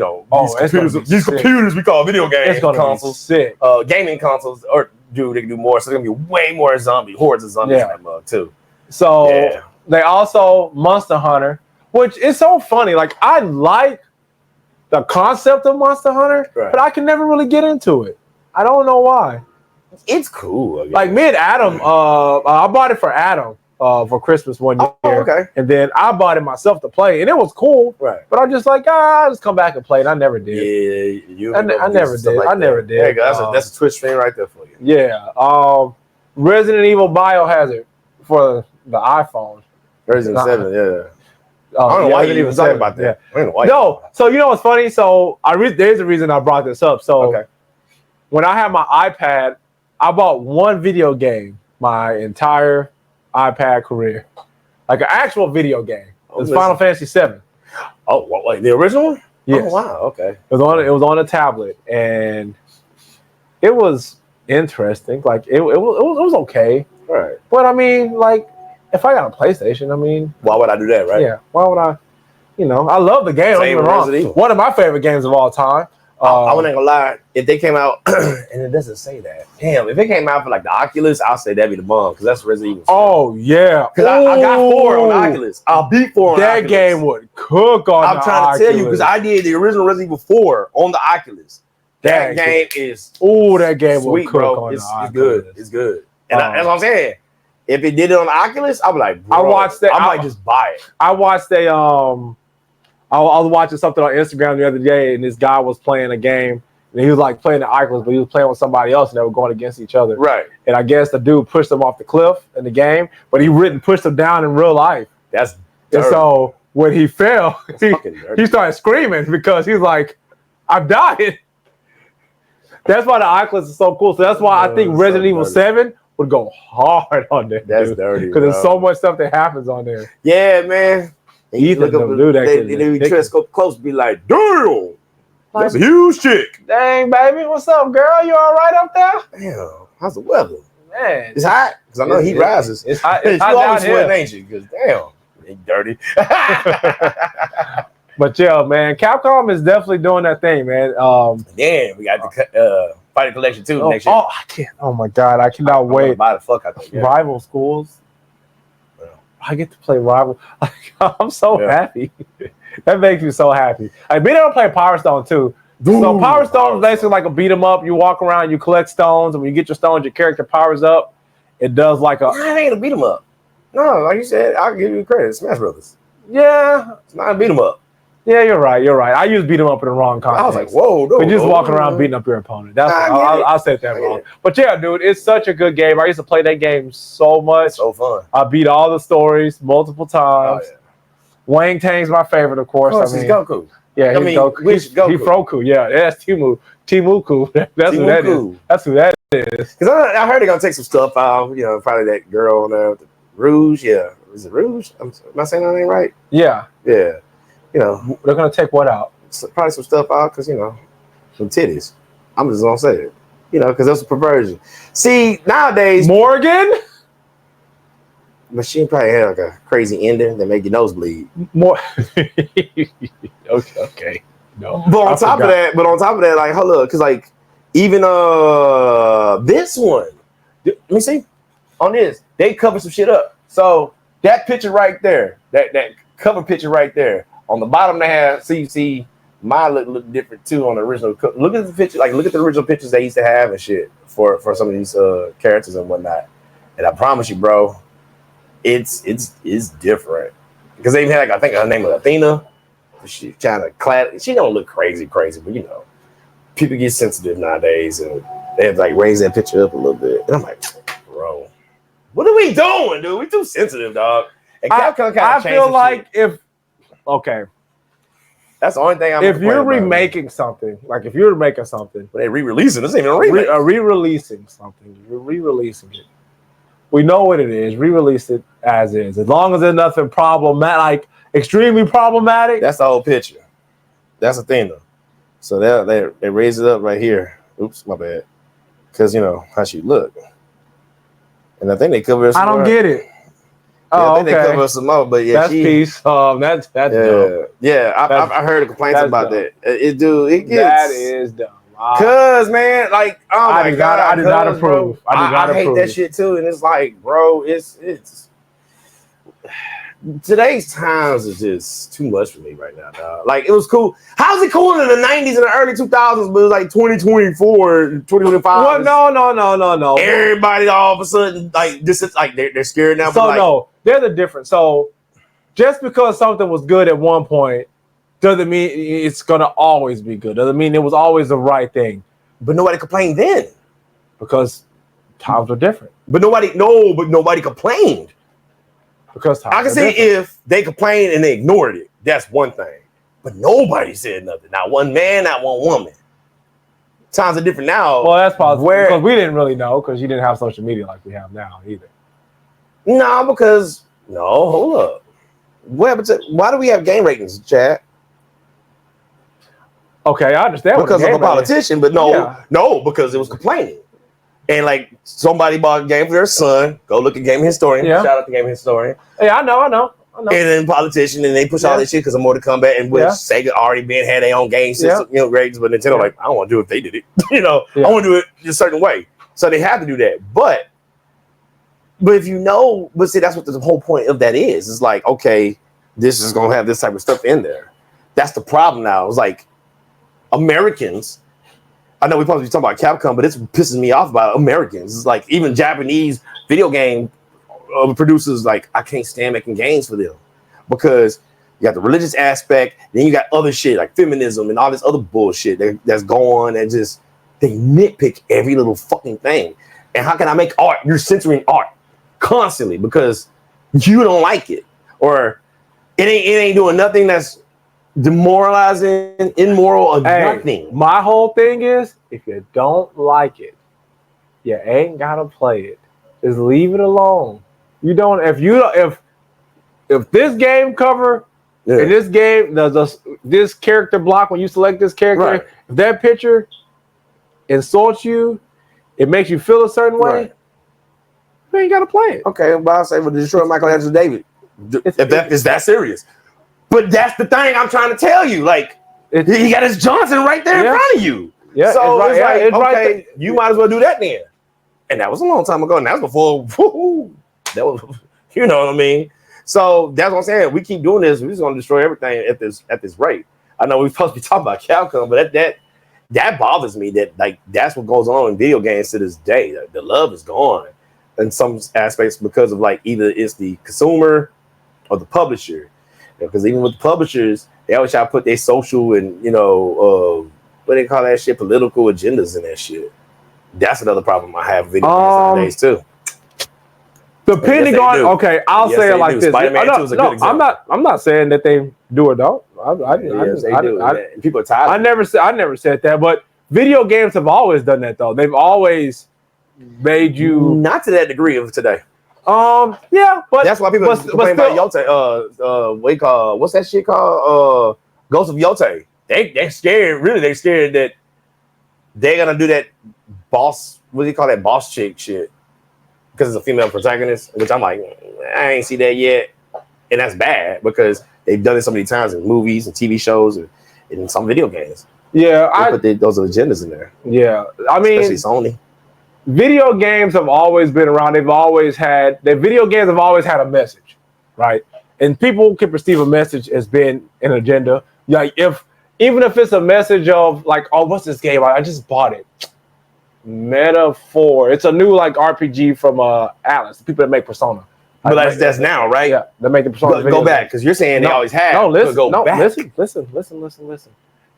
these computers we call video games consoles, sick. Gaming consoles, or they can do more. So they're gonna be way more hordes of zombies in that mug too. So they also Monster Hunter, which is so funny. Like I like the concept of Monster Hunter, but I can never really get into it. I don't know why. It's cool. Like me and Adam, I bought it for Adam. For Christmas one year, and then I bought it myself to play, and it was cool. Right, but I'm just like, I'll just come back and play it. I never did. Yeah, I never did. I never did. There you go. That's a Twitch stream right there for you. Yeah. Resident Evil Biohazard for the iPhone. Resident 7. Yeah. I don't know why you even talking about that. Yeah. No. So you know what's funny? So there's a reason I brought this up. So when I had my iPad, I bought one video game my entire iPad career, like an actual video game. It was Final Fantasy VII. Oh, what, like the original one? Yes. Oh, wow. Okay. It was on a tablet, and it was interesting. Like it was okay. Right. But I mean, like if I got a PlayStation, I mean, why would I do that? Right. Yeah. Why would I? I love the game. Don't get me wrong. One of my favorite games of all time. I wouldn't gonna lie. If they came out, and it doesn't say that. Damn, if it came out for like the Oculus, I'll say that'd be the bomb because that's Resident Evil. Oh yeah, because I got 4 on the Oculus. I'll beat 4 on the Oculus. That game would cook on. I'm trying to tell you because I did the original Resident Evil 4 on the Oculus. That game is that game sweet, would cook bro. on It's the Oculus. good. It's good. And that's what I'm saying. If it did it on the Oculus, I'd be like, bro, I watched that. I might just buy it. I watched I was watching something on Instagram the other day, and this guy was playing a game. And he was like playing the Oculus, but he was playing with somebody else, and they were going against each other. Right. And I guess the dude pushed him off the cliff in the game, but he pushed him down in real life. That's dirty. And so when he fell, he started screaming because he's like, "I've died." That's why the Oculus is so cool. So that's why I think Resident Evil 7 would go hard on there. That's dirty. Because there's so much stuff that happens on there. Yeah, man. Ethan don't do that. They try to go close, be like, "Damn." That's a huge chick. Dang, baby. What's up, girl? You all right up there? Damn. How's the weather? Man. It's hot. Because I know heat rises. It's hot. You always sweating, ain't you? Because damn. Ain't dirty. But yeah, man. Capcom is definitely doing that thing, man. Damn. We got the Fighting Collection 2 next year. Oh, I can't. Oh, my God. I cannot wait. Buy the fuck out there. Rival schools. Yeah. I get to play Rival. I'm so happy. That makes me so happy. Like being able to play Power Stone too. Dude, so Power Stone is basically like a beat 'em up. You walk around, you collect stones, and when you get your stones, your character powers up. It does like a. I ain't a beat 'em up. No, like you said, I'll give you credit. Smash Brothers. Yeah, it's not a beat 'em up. Yeah, you're right. You're right. I used beat 'em up in the wrong context. I was like, whoa, but just walking around beating up your opponent. That's I'll say that wrong. But yeah, dude, it's such a good game. I used to play that game so much. It's so fun. I beat all the stories multiple times. Oh, yeah. Wang Tang's my favorite, of course. I mean, Goku. Yeah, he's Goku. He's Froku. Yeah, that's Timuku. That's who that is. That's who that is. Because I heard they're gonna take some stuff out. Probably that girl on there, Rouge. Yeah, is it Rouge? Am I saying that name right? Yeah. Yeah. They're gonna take what out? Probably some stuff out because some titties. I'm just gonna say it. Because that's a perversion. See, nowadays, Morgan. Machine probably had like a crazy ending that make your nose bleed. More. Okay. No. But on top of that, like, hold up, because like even this one, let me see. On this, they cover some shit up. So that picture right there, that cover picture right there, on the bottom they have. See, mine look different too on the original. Look at the picture, look at the original pictures they used to have and shit for some of these characters and whatnot. And I promise you, bro. It's different because they even had I think her name was Athena. She kind of clad. She don't look crazy, but people get sensitive nowadays, and they have raise that picture up a little bit. And I'm like, bro, what are we doing, dude? We too sensitive, dog. And Capcom I feel like shit. That's the only thing I'm. If you're remaking something, but they re-releasing, this ain't even a remake. Re-releasing something, you're re-releasing it. We know what it is. Re-release it as is. As long as there's nothing problematic. extremely problematic. That's the whole picture. That's the thing, though. So they raise it up right here. Oops, my bad. Because, you know, how she look. And I think they cover us. I don't get it. I think they cover us some more, but yeah, that's peace. That's dumb. Yeah, I heard complaints about that. It gets, that is dumb. Cause man, like, oh my god, I do not approve. I hate that shit too, and it's like, bro, it's today's times is just too much for me right now, dog. Like, it was cool. How's it cool in the 90s and the early 2000s, but it was like 2024, 2025? Well, no. Everybody all of a sudden, like, this is like they're scared now. So, no, there's a difference. So, just because something was good at one point doesn't mean it's going to always be good. Doesn't mean it was always the right thing. But nobody complained then. Because times were different. But nobody complained. Because I can see if they complained and they ignored it. That's one thing. But nobody said nothing. Not one man, not one woman. Times are different now. Well, that's possible. Because we didn't really know, because you didn't have social media like we have now either. No, because hold up. Why do we have game ratings, Chad? Okay, I understand. Because of a politician, but no, because it was complaining. And like somebody bought a game for their son. Go look at Game Historian. Yeah. Shout out to Game Historian. Yeah, I know. And then politician, and they push all this shit because of Mortal Kombat, and with Sega already had their own game system, ratings, but Nintendo like, I don't want to do it if they did it. I want to do it a certain way. So they have to do that. But if see, that's what the whole point of that is. It's like, okay, this is gonna have this type of stuff in there. That's the problem now. It's like Americans. I know we're supposed to be talking about Capcom, but it's pisses me off about Americans. It's like even Japanese video game producers, like, I can't stand making games for them because you got the religious aspect, then you got other shit like feminism and all this other bullshit that's going, and just they nitpick every little fucking thing. And how can I make art? You're censoring art constantly because you don't like it, or it ain't doing nothing that's demoralizing, immoral, or nothing. My whole thing is, if you don't like it, you ain't gotta play it. Just leave it alone. You don't. If this game cover and this game this character block, when you select this character, if that picture insults you, it makes you feel a certain way, you ain't gotta play it. Okay, but I'll say, destroy Michelangelo David. If that is that serious. But that's the thing I'm trying to tell you. Like, he got his Johnson right there in front of you. Yeah, so it's okay, you might as well do that then. And that was a long time ago. And that was before, that was, you know what I mean? So that's what I'm saying. We keep doing this. We're just going to destroy everything at this rate. I know we're supposed to be talking about Capcom, but that bothers me. That, like, that's what goes on in video games to this day. The love is gone in some aspects because of, like, either it's the consumer or the publisher. Because even with the publishers, they always try to put their social and, what they call that shit, political agendas in that shit. That's another problem I have with video games nowadays too. Depending on, okay, I'll say it like this. Spider-Man 2 is a good example. I'm not saying that they do or don't. People are tired. I never said that, but video games have always done that though. They've always made you not to that degree of today. Yeah, but that's why people complain about Yote. What's that shit called? Ghost of Yote. They're scared. Really, they're scared that they're gonna do that boss. What do you call that boss chick shit? Because it's a female protagonist, which I'm like, I ain't see that yet, and that's bad because they've done it so many times in movies and TV shows and in some video games. Yeah, they put those agendas in there. Yeah, I mean, especially Sony. Video games have always been around. Video games have always had a message, right? And people can perceive a message as being an agenda. Like even if it's a message of like, oh, what's this game? I just bought it. Metaphor. It's a new like RPG from Atlas, the people that make Persona. But that's now, right? Yeah, they make the Persona. Go back because you're saying they always had. No, listen.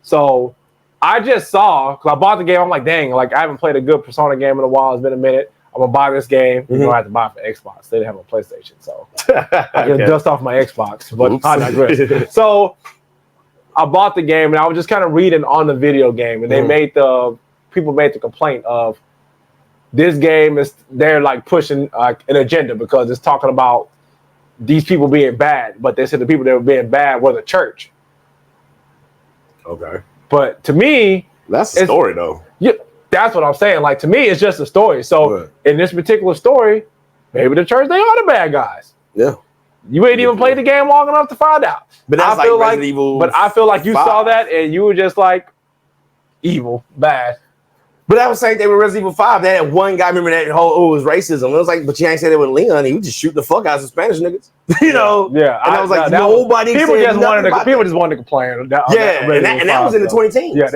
So I just saw, because I bought the game, I'm like, dang, like I haven't played a good Persona game in a while. It's been a minute. I'm gonna buy this game. You know, I have to buy it for Xbox. They didn't have a PlayStation, so I can dust off my Xbox. But I digress. So I bought the game, and I was just kind of reading on the video game, and people made the complaint of this game they're like pushing an agenda because it's talking about these people being bad, but they said the people that were being bad were the church. Okay. But to me, that's the story though. Yeah, that's what I'm saying. Like to me, it's just a story. So in this particular story, maybe the church, they are the bad guys. Yeah. You ain't even played the game long enough to find out. But that's I feel like Resident Evil. But I feel like you 5. saw that and you were just like evil, bad. But that was the same thing with Resident Evil 5. They had one guy, remember that whole, it was racism. It was like, but you ain't say that with Leon. He was just shooting the fuck out of Spanish niggas. You know? Yeah. And I was like, nobody people just wanted to complain. And that was in the 2010s. Yeah,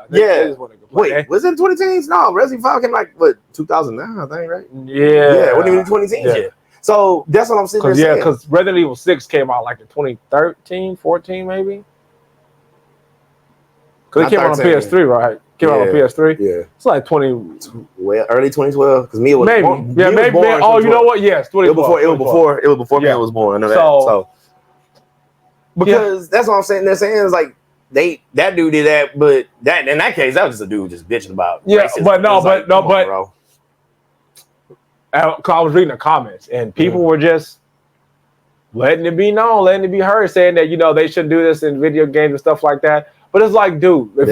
they just wanted to complain. Wait, was it the 2010s? No, Resident Evil 5 came like, what, 2009, I think, right? Yeah. Yeah, it wasn't even the 2010s yet. So that's what I'm sitting there saying. Because Resident Evil 6 came out like in 2013, 14 maybe. Because it came out on PS3, right? Came out on PS3. Yeah, it's like early 2012. Because Mia was born. Yeah, maybe. Oh, you know what? Yes, 2012. It was before Mia was born. I know that. So because that's what I'm saying. They're saying is like that dude did that, but that in that case that was just a dude just bitching about. Racism. But I was reading the comments and people were just letting it be known, letting it be heard, saying that they shouldn't do this in video games and stuff like that. But it's like, dude, if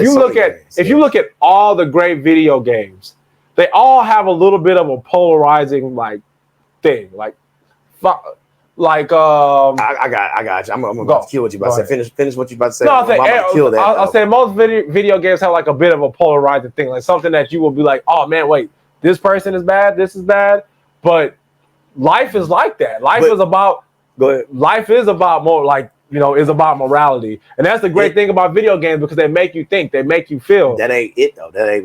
you look at all the great video games, they all have a little bit of a polarizing thing. I got you. I'm about to kill what you about to say. Finish what you about to say. No, I'll say most video games have like a bit of a polarizing thing, like something that you will be like, oh man, wait, this person is bad, this is bad. But life is like that. Life is about more like, is about morality. And that's the great thing about video games because they make you think, they make you feel. That ain't it though. That ain't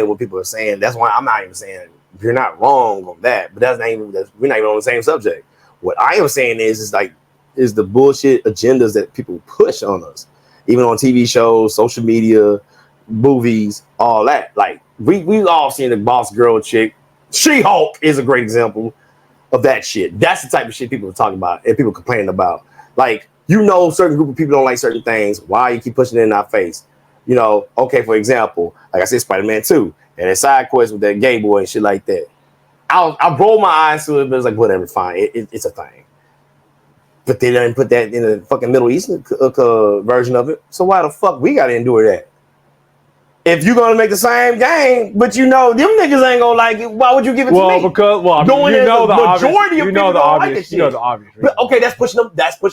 what people are saying. That's why I'm not even saying you're not wrong on that, but we're not even on the same subject. What I am saying is the bullshit agendas that people push on us, even on TV shows, social media, movies, all that. Like we all seen the boss girl chick. She-Hulk is a great example of that shit. That's the type of shit people are talking about and people complaining about. Like, certain group of people don't like certain things. Why you keep pushing it in our face? Okay, for example, like I said, Spider-Man 2 and a side quest with that gay boy and shit like that. I roll my eyes to it, but it's like, whatever, fine. It's a thing. But they didn't put that in the fucking Middle Eastern version of it. So why the fuck we got to endure that? If you're gonna make the same game, but them niggas ain't gonna like it, why would you give it to me? The majority of people don't like this shit. The obvious reason. But okay, that's pushing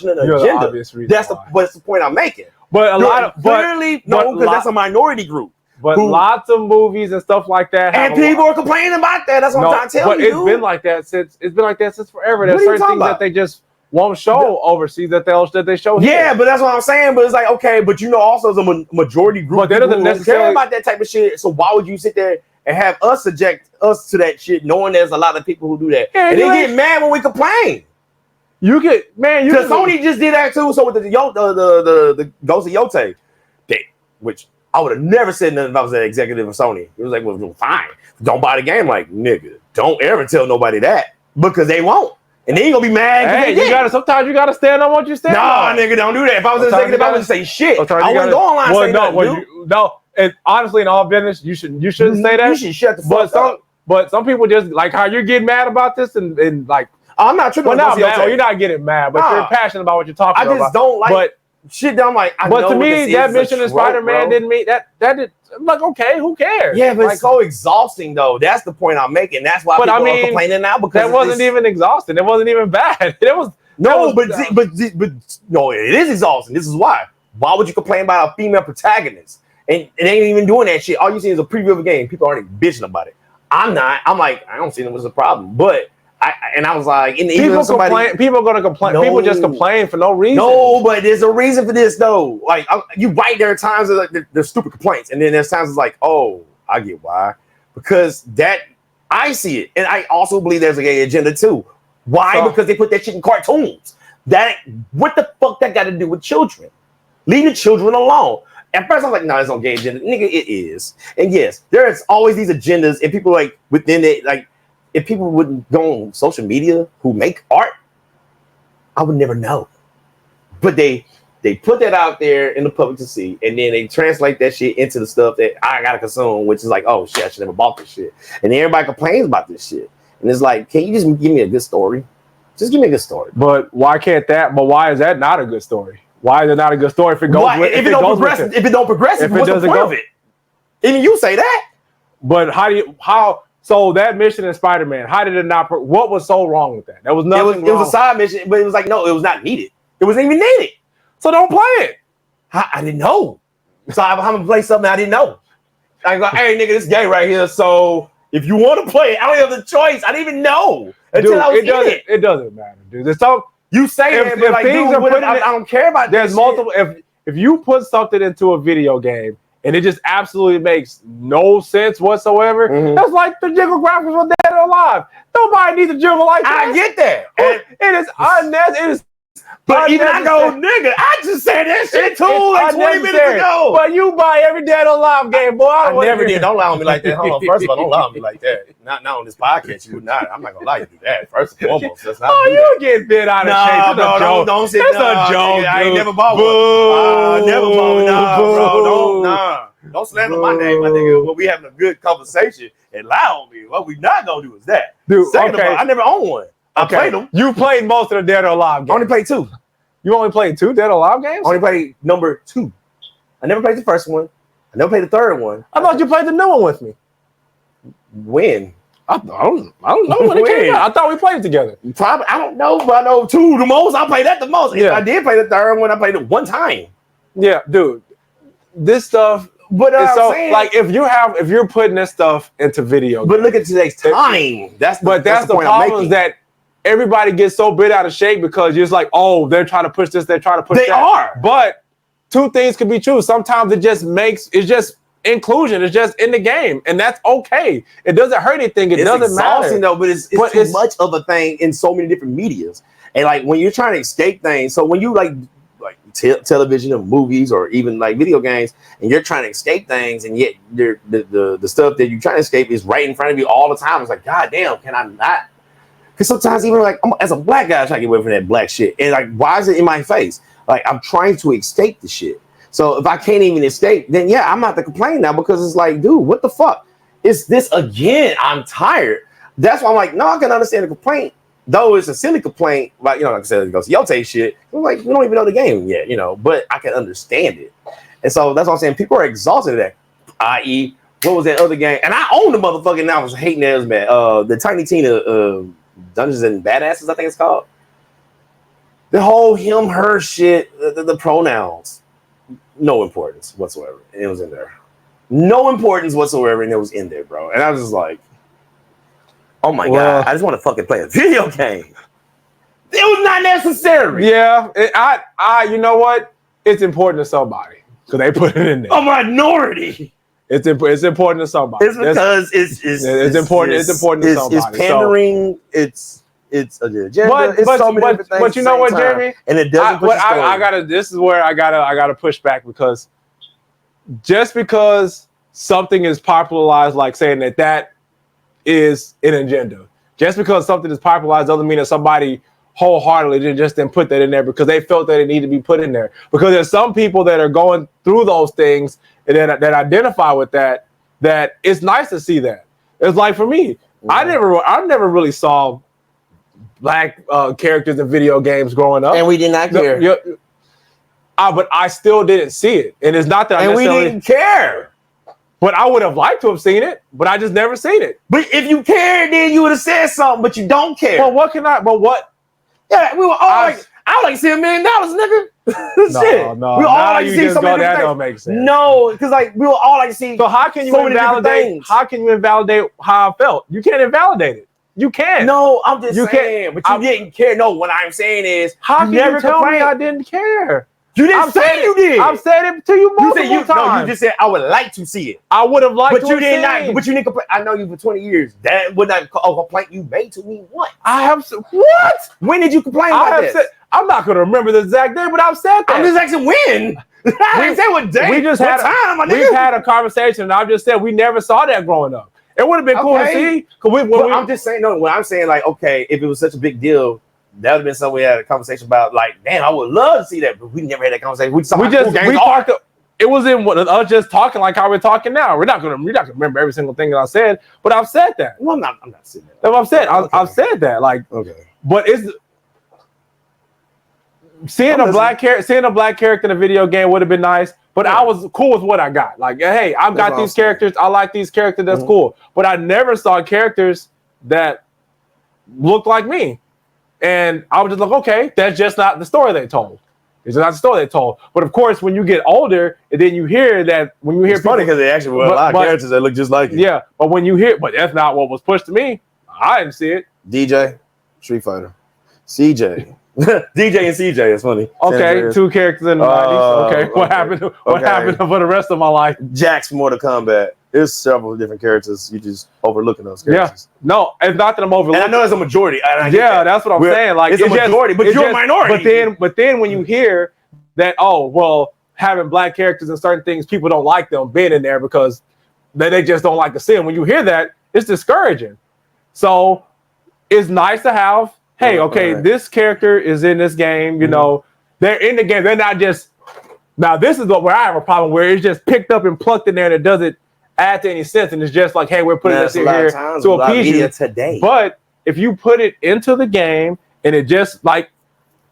an agenda. That's the point I'm making. But because that's a minority group. But lots of movies and stuff like that. And people are complaining about that. That's what I'm trying to tell you. But it's been like that since forever. There's certain things that they just won't show overseas that they show here. Yeah, but that's what I'm saying. But it's like, okay, but also as a majority group, but that doesn't necessarily care about that type of shit. So why would you sit there and have us subject us to that shit, knowing there's a lot of people who do that, and they get mad when we complain? Because Sony just did that too. So with the Ghost of Yote, which I would have never said nothing if I was an executive of Sony. It was like, well, fine, don't buy the game. Like, nigga, don't ever tell nobody that because they won't. And then you gonna be mad. Hey, sometimes you gotta stand on what you stand on. No, nigga, don't do that. If I was an executive, I wouldn't say shit. I wouldn't go online and say that. No, and honestly, in all business, you shouldn't say that. You should shut the fuck up. But some people just like how you're getting mad about this and like I'm not tripping. You're not getting mad, but you're passionate about what you're talking about. I just don't like shit that I'm like. But to me, that mission in Spider-Man didn't mean that did. I'm like, okay, who cares? Yeah, but it's so exhausting though. That's the point I'm making. That's why people are complaining now because that wasn't even exhausting. It wasn't even bad. It was no, but it is exhausting. This is why. Why would you complain about a female protagonist? And it ain't even doing that shit. All you see is a preview of a game. People aren't even bitching about it. I'm not. I'm like, I don't see them as a problem. But I was like, people are gonna complain. No. People just complain for no reason. No, but there's a reason for this though. Like you right, there are times that like, there's stupid complaints, and then there's times it's like, oh, I get why, because that I see it, and I also believe there's a gay agenda too. Why? Because they put that shit in cartoons. What the fuck that got to do with children? Leave the children alone. At first, I was like, no, it's no gay agenda, nigga. It is, and yes, there's always these agendas, and people like within it, like. If people wouldn't go on social media who make art, I would never know. But they put that out there in the public to see, and then they translate that shit into the stuff that I gotta consume, which is like, oh shit, I should never bought this shit. And then everybody complains about this shit. And it's like, can you just give me a good story? Just give me a good story. But why can't that? But why is that not a good story? Why is it not a good story if it goes? If it don't progress, what's the point of it? Even you say that. But how? So that mission in Spider-Man, how did it not? What was so wrong with that? There was nothing. It was a side mission, but it was like no, it was not needed. It wasn't even needed. So don't play it. I didn't know. So I'm gonna play something I didn't know. I go, hey nigga, this game right here. So if you want to play it, I don't have the choice. I didn't even know until I was in it. It doesn't matter, dude. There's some you say that, but like, things dude, are put I don't care about. There's multiple. If you put something into a video game and it just absolutely makes no sense whatsoever, that's like the jiggle graphics for Dead or Alive. Nobody needs a jiggle like that. I get that. It is unnecessary. It is. But even I go, nigga, I just said that shit too like 20 minutes ago. But you buy every Dead or Alive game, boy. I never did. Don't lie on me like that. Hold on. First of all, don't lie on me like that. Not on this podcast. You would not. I'm not gonna lie you do that. First and foremost, that's not. Oh, you get bit out of shape. No, don't say that's a joke. I ain't never bought one. Never bought one. Nah, bro. Don't slander my name, my nigga. When we having a good conversation and lie on me, what we not gonna do is that. Dude, second of all, I never owned one. I played them. You played most of the Dead or Alive games. I only played 2. You only played 2 Dead or Alive games? I only played number 2. I never played the first one. I never played the third one. I thought you played the new one with me. When? I don't know when it came out. I thought we played it together. Probably, I don't know, but I know 2 the most. I played that the most. Yeah. If I did play the third one, I played it one time. Yeah, dude. This stuff. But so, like, if you're putting this stuff into video, but look at today's time. That's the problem is that everybody gets so bent out of shape because you're just like, oh, they're trying to push this, they're trying to push that. They are. But 2 things can be true. Sometimes it's just inclusion. It's just in the game, and that's okay. It doesn't hurt anything. It doesn't matter. Though, but it's too much of a thing in so many different medias. And like when you're trying to escape things, so when you like television or movies or even like video games, and you're trying to escape things, and yet the stuff that you're trying to escape is right in front of you all the time. It's like, God damn, can I not? Because sometimes even like as a black guy, I try to get away from that black shit. And like, why is it in my face? Like I'm trying to escape the shit. So if I can't even escape, then yeah, I'm not to complain now because it's like, dude, what the fuck? Is this again? I'm tired. That's why I'm like, no, I can understand the complaint. Though it's a silly complaint, like, you know, like I said, it goes Yote shit. I'm like, we don't even know the game yet, you know, but I can understand it. And so that's what I'm saying. People are exhausted of that. I.e., what was that other game? And I own the motherfucking, and I was hating that as bad. The Tiny Tina Dungeons and Badasses, I think it's called. The whole him, her shit, the pronouns, no importance whatsoever. And it was in there. No importance whatsoever, and it was in there, bro. And I was just like, oh my God, I just want to fucking play a video game. It was not necessary. Yeah, you know what? It's important to somebody because they put it in there. A minority. It's important to somebody. It's because it's important. It's important to somebody. It's pandering. It's a agenda. It's so many different things. But you know what, Jeremy? And it doesn't. This is where I gotta push back because just because something is popularized, like saying that is an agenda. Just because something is popularized doesn't mean that somebody wholeheartedly didn't put that in there because they felt that it needed to be put in there. Because there's some people that are going through those things and that identify with that it's nice to see that. It's like for me, I never really saw black characters in video games growing up. And we did not care. But I still didn't see it. And it's not that I necessarily... we didn't care. But I would have liked to have seen it, but I just never seen it. But if you cared, then you would have said something, but you don't care. But what? Yeah, we were all like, I would like to see $1 million, nigga. Shit. No. We were all like to see something. That don't make sense. No, because like we were all like to see. So how can you invalidate? How can you invalidate how I felt? You can't invalidate it. You can't. No, I'm just saying. But you didn't care. No, what I'm saying is, how can you tell me I didn't care? You didn't say you did. I've said it to you multiple times. No, you just said I would like to see it. I would have liked to have seen it. But you didn't complain. I know you for 20 years. That would not a complaint you made to me once. I have. What? When did you complain about this? I'm not going to remember the exact day, but I've said that. I'm just asking when. I didn't say what day. We've had a conversation, and I've just said we never saw that growing up. It would have been cool to see. I'm just saying, no, when I'm saying like, okay, if it was such a big deal, that would have been something we had a conversation about. Like, damn, I would love to see that, but we never had that conversation. We talked. It was in us just talking like how we're talking now. We're not gonna remember every single thing that I said, but I've said that. Well, I'm not saying that. That's what I've said. I've said that. Like, okay, but seeing a black character in a video game would have been nice, but I was cool with what I got. Like, hey, I've got these characters. I like these characters. That's cool. But I never saw characters that looked like me. And I was just like, okay, that's just not the story they told. It's not the story they told. But of course, when you get older, and then you hear that, when you hear it's funny because they actually were a lot of characters that look just like you. Yeah, but when you hear, but that's not what was pushed to me. I didn't see it. DJ, Street Fighter, CJ. DJ and CJ is funny. Okay, two characters in the 90s. Okay, what happened? What happened for the rest of my life? Jax from Mortal Kombat. There's several different characters. You just overlooking those characters. Yeah, no, it's not that I'm overlooking. And I know it's a majority. That's what I'm saying. Like it's a majority, but you're a minority. But then when you hear that, oh well, having black characters and certain things, people don't like them being in there because they just don't like to see them. When you hear that, it's discouraging. So it's nice to have. Hey, okay, this character is in this game. You know, they're in the game. They're not just. Now, this is where I have a problem, where it's just picked up and plucked in there, and it doesn't add to any sense, and it's just like, hey, we're putting this in here to appease you today. But if you put it into the game, and it just like,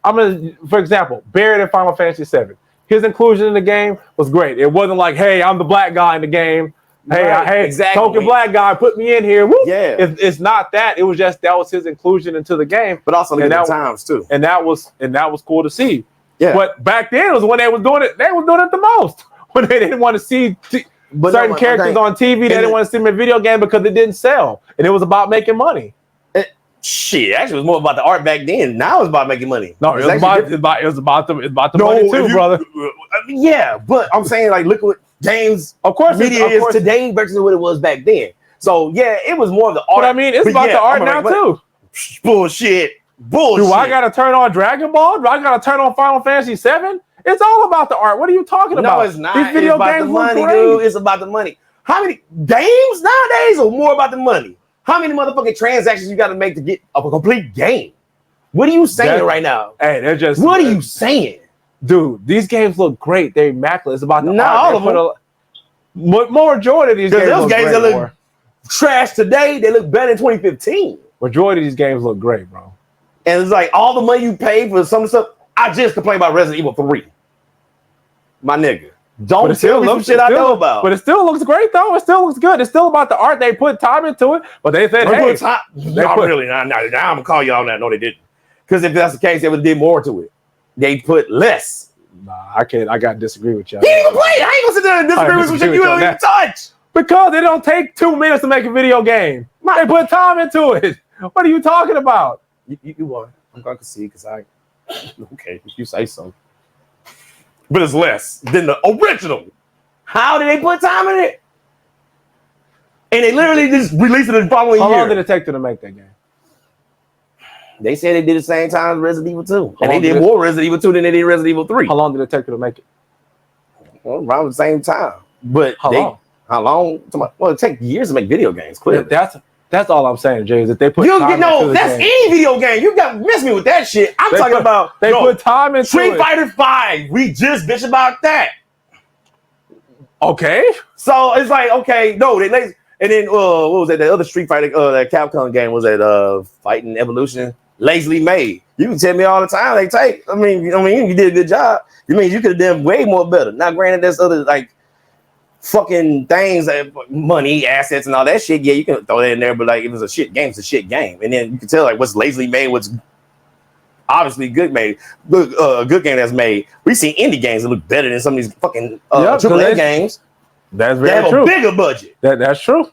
for example, Barrett in Final Fantasy VII, his inclusion in the game was great. It wasn't like, hey, I'm the black guy in the game. Hey, exactly. Token black guy, put me in here. Woo. Yeah, it's not that. It was just that was his inclusion into the game. But also look at the times too, and that was cool to see. Yeah. But back then was when they was doing it. They were doing it the most when they didn't want to see certain characters on TV. They didn't want to see them in video game because it didn't sell, and it was about making money. Shit, actually, it was more about the art back then. Now it's about making money. No, it was about the money too, brother. Yeah, but I'm saying like, look what games, of course, media is today versus what it was back then. So yeah, it was more of the art. But I mean, it's about the art now too. Bullshit. Do I gotta turn on Dragon Ball? Do I gotta turn on Final Fantasy VII? It's all about the art. What are you talking about? No, it's not. These video games the money, dude. It's about the money. How many games nowadays are more about the money? How many motherfucking transactions you got to make to get a complete game? What are you saying right now? Hey, they're just. What are you saying, dude? These games look great. They're immaculate. It's about the not art. All of them. Majority of these games. Those games that look trash today, they look better in 2015. Majority of these games look great, bro. And it's like all the money you pay for some stuff. I just complained about Resident Evil 3. My nigga. Don't tell me some shit I know about. But it still looks great, though. It still looks good. It's still about the art. They put time into it, but they said, hey. Not really. Now I'm going to call you on that. No, they didn't. Because if that's the case, they would have did more to it. They put less. Nah, I can't. I got to disagree with you. He didn't even play it. I ain't going to sit there and disagree with some shit you don't even touch. Because it don't take 2 minutes to make a video game. They put time into it. What are you talking about? You won. I'm going to concede because okay, if you say so. But it's less than the original. How did they put time in it? And they literally just released it the following year. How long did it take them to make that game? They said they did the same time as Resident Evil 2. And they did more Resident Evil 2 than they did Resident Evil 3. How long did it take them to make it? Well, around the same time. But how long? How long? Well, it takes years to make video games, clearly. That's all I'm saying, Jay, is that they put time into the that's game. Any video game. You got to miss me with that shit. I'm talking about they put time into Street Fighter 5. We just bitch about that. Okay. So it's like, okay, no, they and then what was that? The other Street Fighter, that Capcom game was that Fighting Evolution, lazily made. You can tell me all the time they take. I mean, you did a good job. You mean you could have done way more better. Now, granted, there's other like fucking things, money, assets, and all that shit. Yeah, you can throw that in there, but like, if it's a shit game, it's a shit game. And then you can tell like what's lazily made, what's obviously good made, good game that's made. We see indie games that look better than some of these fucking AAA games. That's very true. They have a bigger budget. That's true.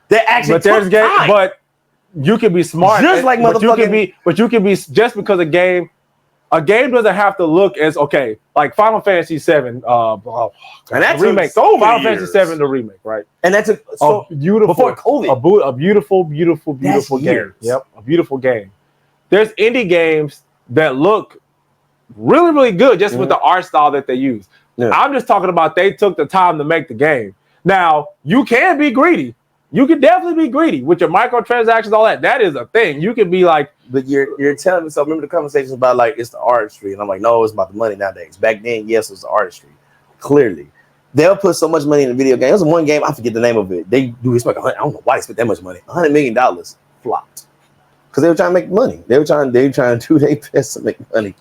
They actually but there's game, but you can be smart, just like motherfucking. But you can be just because a game doesn't have to look as okay. Like Final Fantasy VII, and that's remake. Final Fantasy VII, the remake, right? And that's a beautiful before COVID. A beautiful game. Yep, a beautiful game. There's indie games that look really, really good just with the art style that they use. Yeah. I'm just talking about they took the time to make the game. Now, you can be greedy. You can definitely be greedy with your microtransactions, all that. That is a thing. You can be like, but you're telling me. So remember the conversations about like it's the artistry, and I'm like, no, it's about the money nowadays. Back then, yes, it was the artistry. Clearly, they'll put so much money in the video game. There's one game I forget the name of it. They do expect I don't know why they spent that much money. $100 million flopped. because they were trying to make money. They were trying to do their best to make money,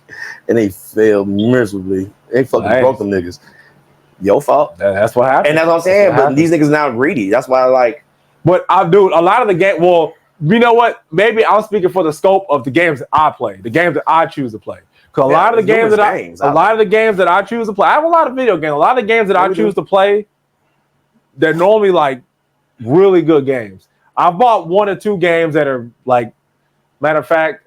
and they failed miserably. They fucking broke them niggas. Your fault. That's what happened. And that's what I'm saying. But these niggas now greedy. That's why, like, but I do a lot of the game. Well, you know what? Maybe I'm speaking for the scope of the games that I play, the games that I choose to play. Because a lot of the games that I choose to play, I have a lot of video games. A lot of games that I choose to play, they're normally like really good games. I bought 1 or 2 games that are like, matter of fact,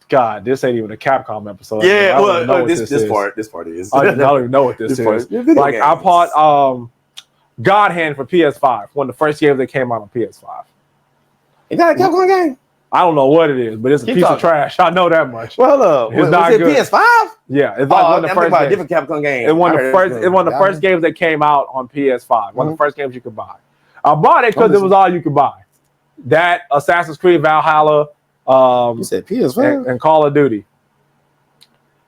God, this ain't even a Capcom episode. Yeah, well, this part is. I don't even know what this is. Like games. I bought God Hand for PS5, one of the first games that came out on PS5. You got a Capcom game? I don't know what it is, but it's a piece of trash. I know that much. Well, it's not good. PS5? Yeah, it's like one of the first games. A different Capcom game. It's one of the first games that came out on PS5. One of the first games you could buy. I bought it because it was all you could buy. That, Assassin's Creed Valhalla, you said PS5 and Call of Duty.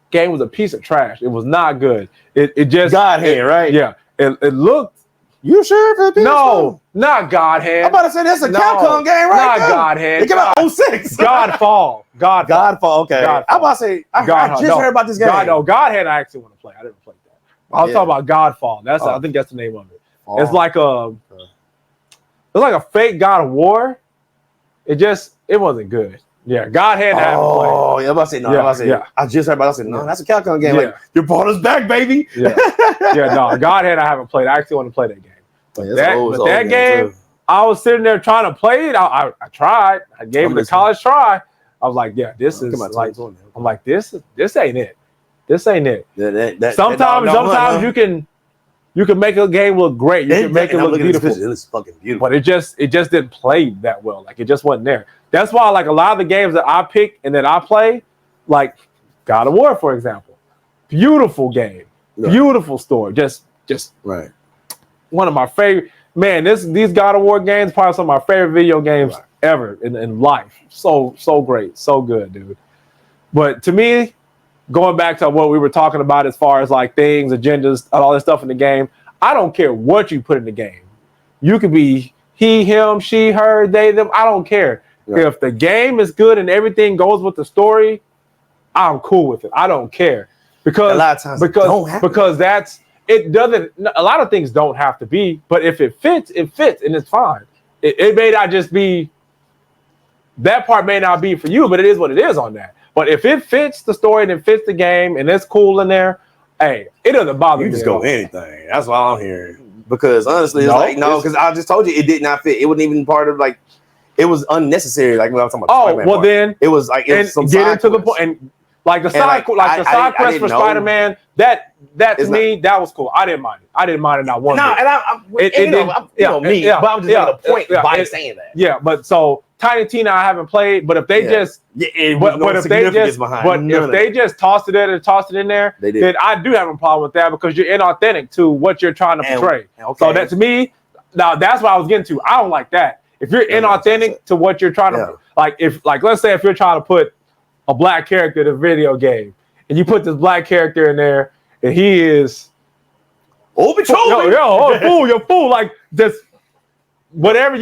Game was a piece of trash. It was not good. It just God Hand, right? Yeah, it looked. You sure for PS5? No, not God Hand. I'm about to say that's a Capcom game, right? Not God Hand. It came out 06. Godfall. Okay. I'm about to say I just heard about this game. God Hand. I actually want to play. I didn't play that. I was talking about Godfall. I think that's the name of it. It's like a fake God of War. It wasn't good. Yeah, God Hand. Oh, yeah, I'm about to say no. I just heard about it. I said no, that's a Capcom game. Like, you brought us back, baby. Yeah, no, God Hand. I haven't played. I actually want to play that game. That game, I was sitting there trying to play it. I tried. I gave it a college try. I was like, yeah, this is like. I'm like, this ain't it. This ain't it. Sometimes you can make a game look great. You can make it look beautiful. It looks fucking beautiful. But it just didn't play that well. Like it just wasn't there. That's why like a lot of the games that I pick and that I play, like God of War, for example. Beautiful game. Right. Beautiful story. Just right. One of my favorite. Man, these God of War games probably some of my favorite video games ever in life. So great. So good, dude. But to me, going back to what we were talking about as far as like things, agendas, all this stuff in the game, I don't care what you put in the game. You could be he, him, she, her, they, them. I don't care. Yeah. If the game is good and everything goes with the story, I'm cool with it. I don't care. Because a lot of times because it doesn't. A lot of things don't have to be, but if it fits, and it's fine. It may not just be. That part may not be for you, but it is what it is on that. But if it fits the story and it fits the game and it's cool in there, hey, it doesn't bother me. You just go anything. That's what I'm hearing. Because honestly, because I just told you it did not fit. It wasn't even part of like. It was unnecessary. Like when I was talking about. Oh well, then it was like get into the point and. Like the side quest for Spider-Man, that to me that was cool. I didn't mind it. I didn't mind it not one. No, bit. But I'm just making a point by saying that. Yeah, but so Tiny Tina I haven't played, but if they just tossed it in there, then I do have a problem with that because you're inauthentic to what you're trying to portray. Okay. So that to me, now that's what I was getting to. I don't like that. If you're inauthentic to what you're trying to let's say if you're trying to put a black character in a video game, and you put this black character in there, and he is you're fool, like this, whatever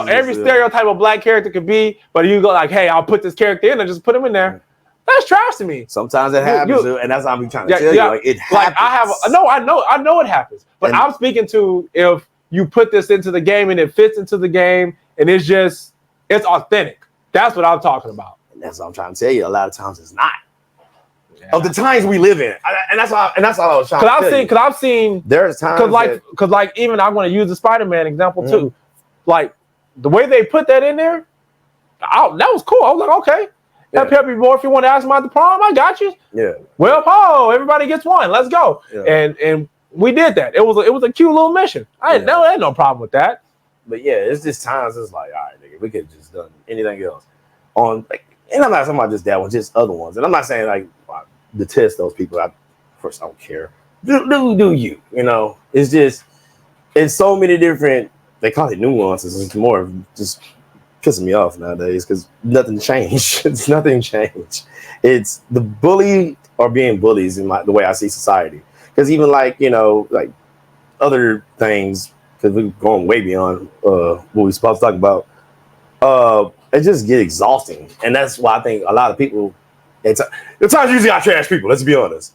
every stereotype of black character could be, but you go like, hey, I'll put this character in and just put him in there. That's trash to me. Sometimes it happens, and that's what I'm trying to tell you. Like it happens. Like I know it happens, but I'm speaking to if you put this into the game and it fits into the game, and it's authentic. That's what I'm talking about. And that's what I'm trying to tell you. A lot of times it's not. Yeah. Of the times we live in, and that's all I was trying to tell you. Because I've seen there's times because even I'm going to use the Spider-Man example too. Like the way they put that in there, that was cool. I was like, okay, that Peppy boy. If you want to ask him about the prom, I got you. Yeah. Well, everybody gets one. Let's go. Yeah. And we did that. It was a cute little mission. I had no problem with that. But yeah, it's just times it's like, all right, nigga, we could have just done anything else and I'm not talking about just that one, just other ones. And I'm not saying like I detest those people. I don't care. Do you? You know, it's just it's so many different. They call it nuances. It's more of just pissing me off nowadays because nothing changed. It's nothing changed. It's the bully or being bullies in the way I see society. Because even like like other things, because we're going way beyond what we're supposed to talk about. it just get exhausting, and that's why I think a lot of people. The times usually I trash people. Let's be honest,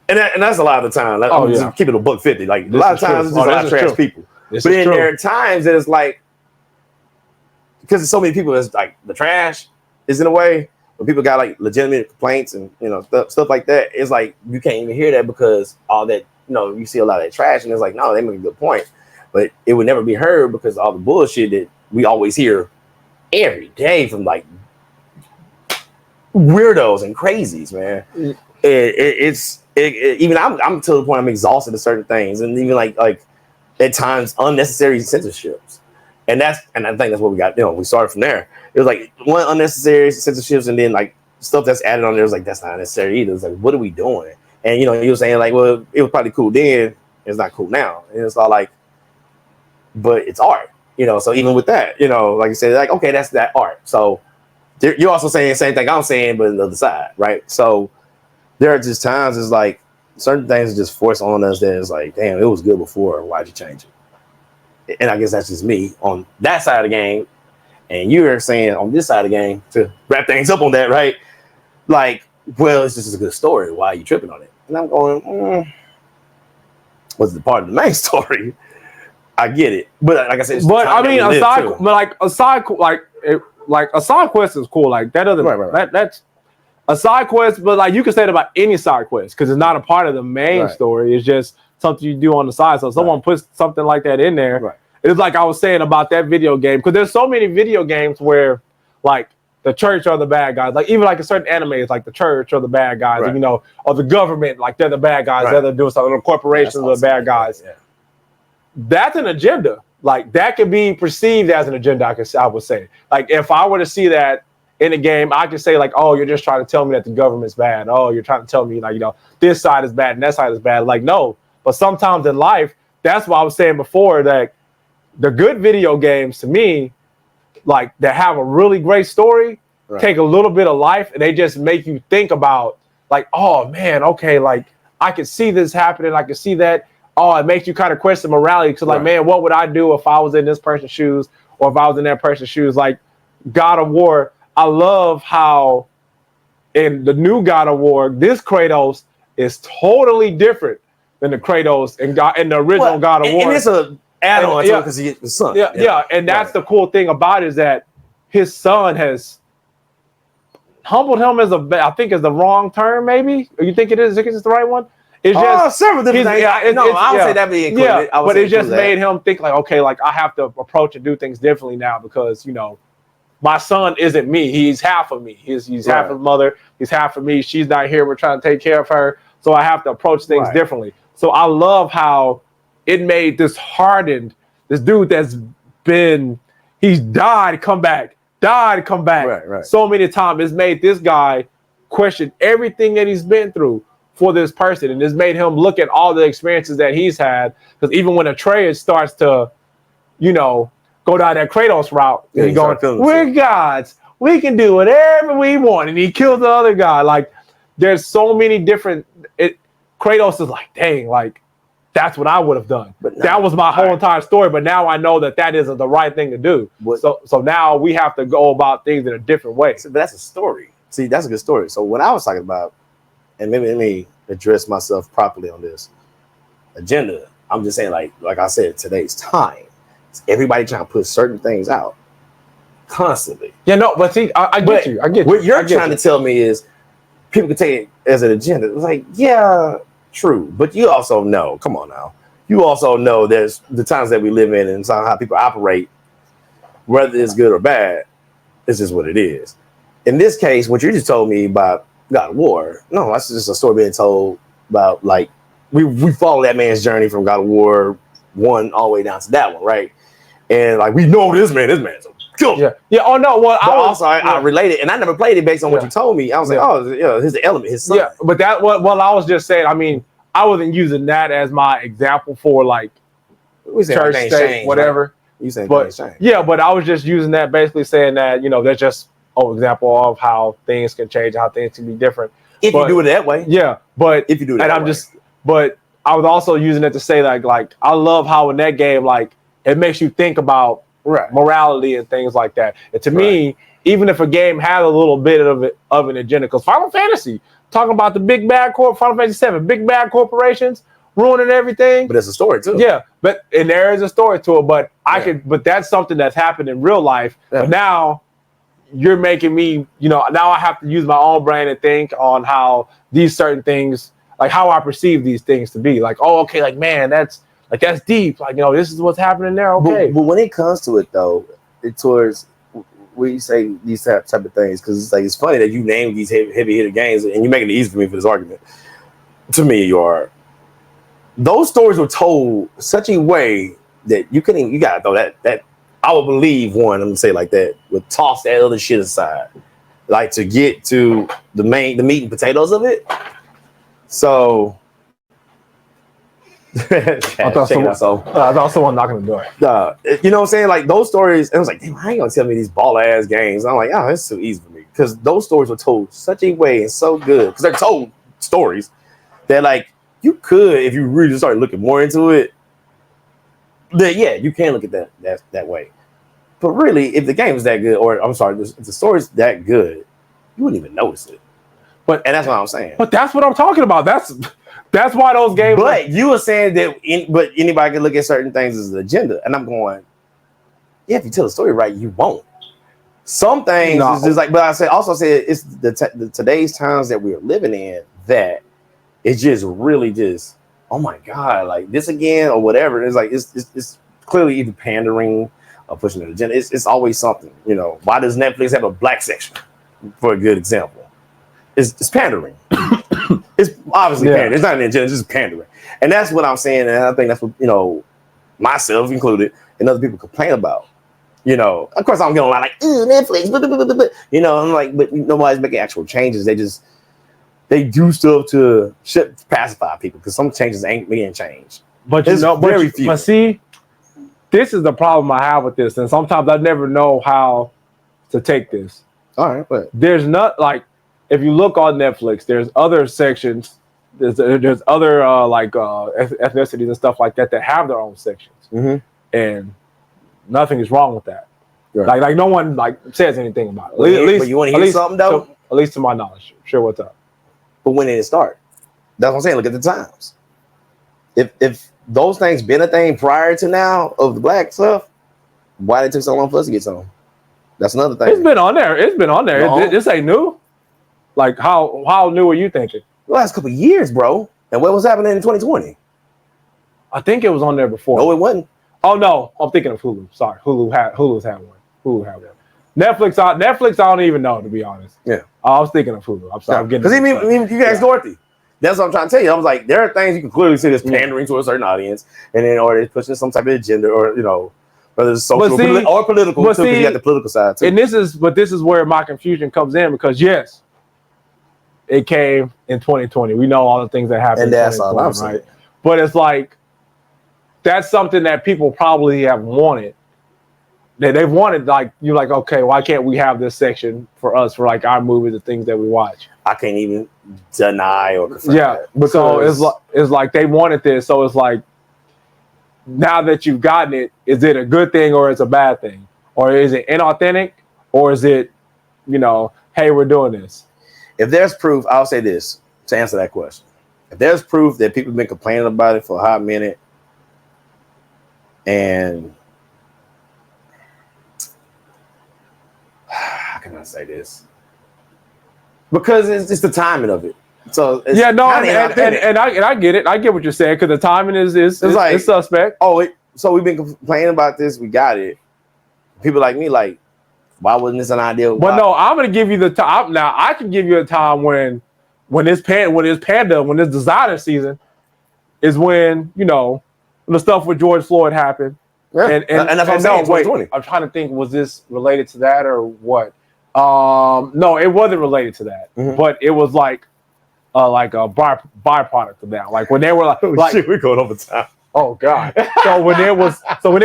and that's a lot of the time. Just keep it a $150. Like a lot of times, it's just a lot of trash people. But then there are times that it's like because there's so many people that's like the trash is in a way when people got like legitimate complaints and stuff like that. It's like you can't even hear that because all that you see a lot of that trash and it's like no, they make a good point, but it would never be heard because all the bullshit that we always hear every day from like weirdos and crazies, man. It's even I'm to the point I'm exhausted of certain things, and even like at times unnecessary censorships, and I think that's what we got. We started from there. It was like one unnecessary censorships, and then like stuff that's added on there was like that's not necessary either. It's like what are we doing? And you were saying like, well, it was probably cool then, it's not cool now, and it's all like, but it's art, So even with that, like you said, like okay, that's that art. So you're also saying the same thing I'm saying, but on the other side, right? So there are just times it's like certain things just force on us that it's like, damn, it was good before. Why'd you change it? And I guess that's just me on that side of the game. And you're saying on this side of the game to wrap things up on that, right? Like, well, it's just a good story. Why are you tripping on it? And I'm going, was it part of the main story? I get it, but like I said, a side quest is cool. Like that doesn't that's a side quest, but like you can say it about any side quest because it's not a part of the main story. It's just something you do on the side. So if someone puts something like that in there, it's like I was saying about that video game because there's so many video games where like the church are the bad guys. Like even like a certain anime is like the church are the bad guys, or the government, like they're the bad guys. They're doing something. The corporations are the bad guys. Yeah. That's an agenda. Like that could be perceived as an agenda. I would say, like if I were to see that in a game, I could say like, oh, you're just trying to tell me that the government's bad. Oh, you're trying to tell me like this side is bad and that side is bad. Like no, but sometimes in life, that's what I was saying before that the good video games to me, like that have a really great story, take a little bit of life and they just make you think about like, oh man, okay, like I could see this happening. I could see that. Oh, it makes you kind of question morality because, like, man, what would I do if I was in this person's shoes or if I was in that person's shoes? Like, God of War, I love how in the new God of War, this Kratos is totally different than the Kratos in the original God of War. And it's an add-on because he gets the son. Yeah, and that's the cool thing about it is that his son has humbled him I think is the wrong term, maybe? Or you think it is? Think it's the right one? It's just several different things. I would say that being included. Yeah, but it just made him think like, okay, like I have to approach and do things differently now because my son isn't me. He's half of me. He's half of mother. He's half of me. She's not here. We're trying to take care of her. So I have to approach things differently. So I love how it made this dude he's died, come back. So many times it's made this guy question everything that he's been through for this person, and it's made him look at all the experiences that he's had. Because even when Atreus starts to, go down that Kratos route, and he's going, "We're gods, we can do whatever we want," and he kills the other guy. Like, there's so many different. Kratos is like, dang, like that's what I would have done. But that was my whole entire story. But now I know that isn't the right thing to do. So now we have to go about things in a different way. But that's a story. See, that's a good story. So what I was talking about. And maybe let me address myself properly on this agenda. I'm just saying, like I said, today's time. Everybody trying to put certain things out constantly. Yeah, no, but see, I get you. I get you. What you're trying to tell me is people can take it as an agenda. It's like, yeah, true. But you also know, come on now. You also know there's the times that we live in and how people operate, whether it's good or bad, it's just what it is. In this case, what you just told me about God of War. No, that's just a story being told about like we follow that man's journey from God of War 1 all the way down to that one, right? And like we know this man's a killer. Yeah. Oh no. Well, I related, and I never played it based on what you told me. I was like, oh, yeah, here's the element, his son. Yeah, but that I was just saying. I mean, I wasn't using that as my example for like church, state, whatever. Right? You saying but but I was just using that basically saying that that's just example of how things can change, how things can be different. If you do it that way. Yeah, but if you do it that way. But I was also using it to say like I love how in that game, like it makes you think about morality and things like that. And to me, even if a game had a little bit of an agenda, because Final Fantasy talking about the big bad Final Fantasy VII, big bad corporations ruining everything. But there's a story too. Yeah, and there is a story to it. But but that's something that's happened in real life. Yeah. But now you're making me, now I have to use my own brain and think on how these certain things, like how I perceive these things to be. Like, oh, okay, like man, that's deep. Like, this is what's happening there. Okay. But when it comes to it though, towards where you say these type of things, because it's funny that you name these heavy hitter games and you're making it easy for me for this argument. To me, you are. Those stories were told such a way that you gotta throw that I would believe one, let me say it like that, would toss that other shit aside. Like to get to the meat and potatoes of it. So I thought someone knocking the door. You know what I'm saying? Like those stories, and I was like, damn, I ain't gonna tell me these ball ass games. I'm like, oh, it's too easy for me. Because those stories were told such a way and so good. Because they're told stories that like you could, if you really start looking more into it, then you can look at that way. But really, if the game is that good, or I'm sorry, if the story's that good, you wouldn't even notice it. And that's what I'm saying. But that's what I'm talking about. That's why those games. But you were saying that, but anybody can look at certain things as an agenda, and I'm going, if you tell the story right, you won't. Some things is just like, but I also said it's the today's times that we're living in that it's just really just, oh my god, like this again or whatever. It's like it's clearly either pandering or pushing an agenda. It's always something. Why does Netflix have a black section? For a good example, it's pandering. It's obviously pandering. It's not an agenda, it's just pandering. And that's what I'm saying. And I think that's what, myself included, and other people complain about. Of course, I'm going like, Netflix, blah, blah, blah, blah, blah. I'm like, but nobody's making actual changes. They do stuff to pacify people because some changes ain't being changed. But very few. But see, this is the problem I have with this. And sometimes I never know how to take this. All right, but there's not like, if you look on Netflix, there's other sections. There's other ethnicities and stuff like that have their own sections, and nothing is wrong with that. Right. Like no one says anything about it. But you want to hear something though? At least to my knowledge. Sure, what's up? But when did it start? That's what I'm saying. Look at the times. If those things been a thing prior to now of the black stuff, why did it take so long for us to get some? That's another thing. It's been on there. No. This ain't new. Like how new are you thinking? The last couple of years, bro. And what was happening in 2020? I think it was on there before. No, it wasn't. Oh no, I'm thinking of Hulu. Sorry, Hulu's had one. Netflix, I don't even know, to be honest. Yeah, I was thinking of Hulu. I'm sorry, because even you guys, Dorothy. That's what I'm trying to tell you. I was like, there are things you can clearly see that's pandering to a certain audience, and then or they're pushing some type of agenda, or whether it's social or political. But you got the political side too. And this is where my confusion comes in, because yes, it came in 2020. We know all the things that happened. And that's all I'm saying. Right? But it's like that's something that people probably have wanted. They've wanted, like, you're like, okay, why can't we have this section for us, for like our movies, the things that we watch? I can't even deny or confirm that. Because so it's like they wanted this. So it's like, now that you've gotten it, is it a good thing or is it a bad thing? Or is it inauthentic? Or is it, hey, we're doing this? If there's proof, I'll say this to answer that question. If there's proof that people have been complaining about it for a hot minute, and how can I say this? Because it's the timing of it. So it's and I get it. I get what you're saying, because the timing is like, suspect. So we've been complaining about this. We got it. People like me, like, why wasn't this an idea? But no, I'm gonna give you the time. Now I can give you a time when this designer season is when the stuff with George Floyd happened. Yeah. And that's what I'm saying. I'm trying to think, was this related to that or what? No, it wasn't related to that, but it was like a byproduct of that. Like when they were like shit, we're going over time. Oh God! So when it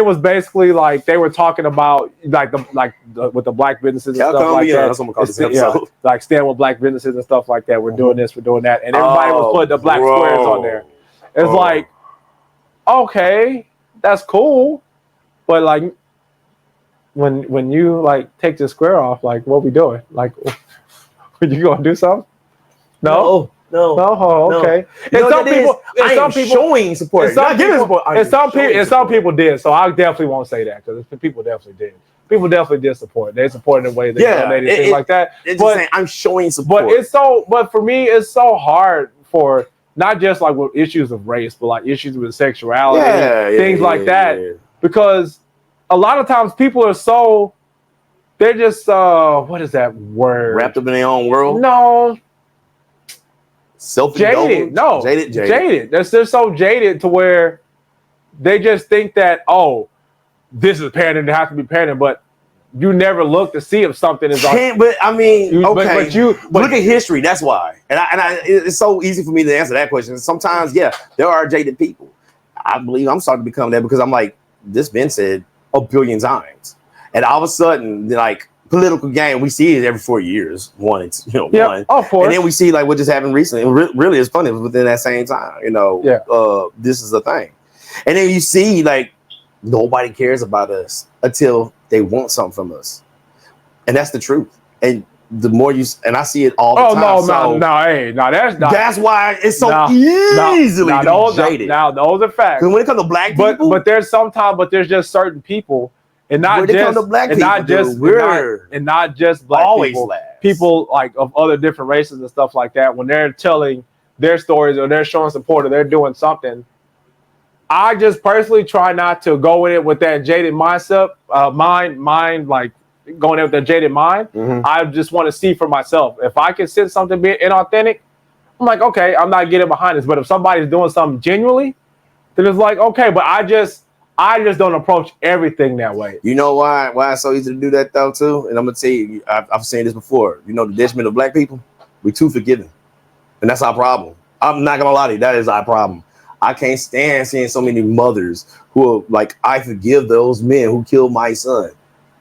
was basically like they were talking about with the black businesses and stuff like that. That's what I'm calling this episode. Like stand with black businesses and stuff like that. We're doing this, we're doing that, and everybody was putting the black squares on there. It's like, okay, that's cool, but like, when you like take the square off, like what we doing? Like, are you gonna do something? No. Oh, okay. And some people showing support. And some people did. So I definitely won't say that because people definitely did. People definitely did support. They supported in a way they donated things like that. It's just saying, I'm showing support. But for me, it's so hard for not just like with issues of race, but like issues with sexuality, things like that. Because a lot of times people are they're just what is that word? Wrapped up in their own world? No. Jaded. No. Jaded. They're so jaded to where they just think that, oh, this is parenting, it has to be parenting, but you never look to see if something is on. But I mean, okay. But look at history. That's why. And it's so easy for me to answer that question. Sometimes, there are jaded people. I believe I'm starting to become that because I'm like, this been said a billion times. And all of a sudden, like, political game, we see it every 4 years. One. Of course. And then we see like what just happened recently. Really, it's funny within that same time. This is the thing. And then you see like nobody cares about us until they want something from us, and that's the truth. And the more you I see it all the time. That's why it's so easily jaded. Now those are facts. When it comes to black people, but there's just certain people. And not just black people, and not just black people. People like of other different races and stuff like that. When they're telling their stories or they're showing support or they're doing something, I just personally try not to go in it with that jaded mindset, mind like going in with that jaded mind. Mm-hmm. I just want to see for myself. If I can sense something being inauthentic, I'm like, okay, I'm not getting behind this. But if somebody's doing something genuinely, then it's like, okay, but I just don't approach everything that way. You know why it's so easy to do that though too? And I'm gonna tell you, I've seen this before. You know the detriment of black people? We're too forgiving. And that's our problem. I'm not gonna lie to you, that is our problem. I can't stand seeing so many mothers who are like, I forgive those men who killed my son.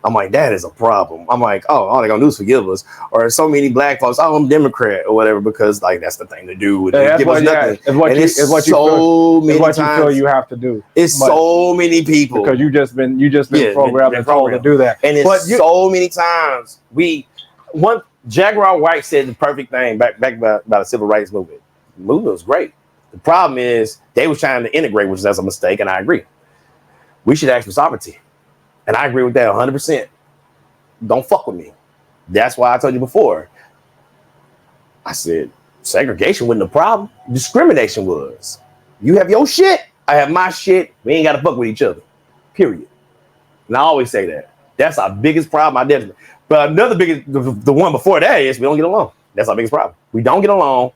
I'm like, that is a problem. I'm like, oh, all they're gonna do is forgive us. Or so many black folks, oh, I'm Democrat or whatever, because like that's the thing to do. Give us nothing. It's what you feel you have to do. It's so many people because you just been programmed and told to do that. And it's so many times Jaguar White said the perfect thing back about the civil rights movement. The movement was great. The problem is they was trying to integrate, which is a mistake, and I agree. We should ask for sovereignty. And I agree with that 100%. Don't fuck with me. That's why I told you before. I said segregation wasn't a problem. Discrimination was. You have your shit, I have my shit. We ain't got to fuck with each other. Period. And I always say that. That's our biggest problem. But another biggest, the one before that is we don't get along. That's our biggest problem. We don't get along.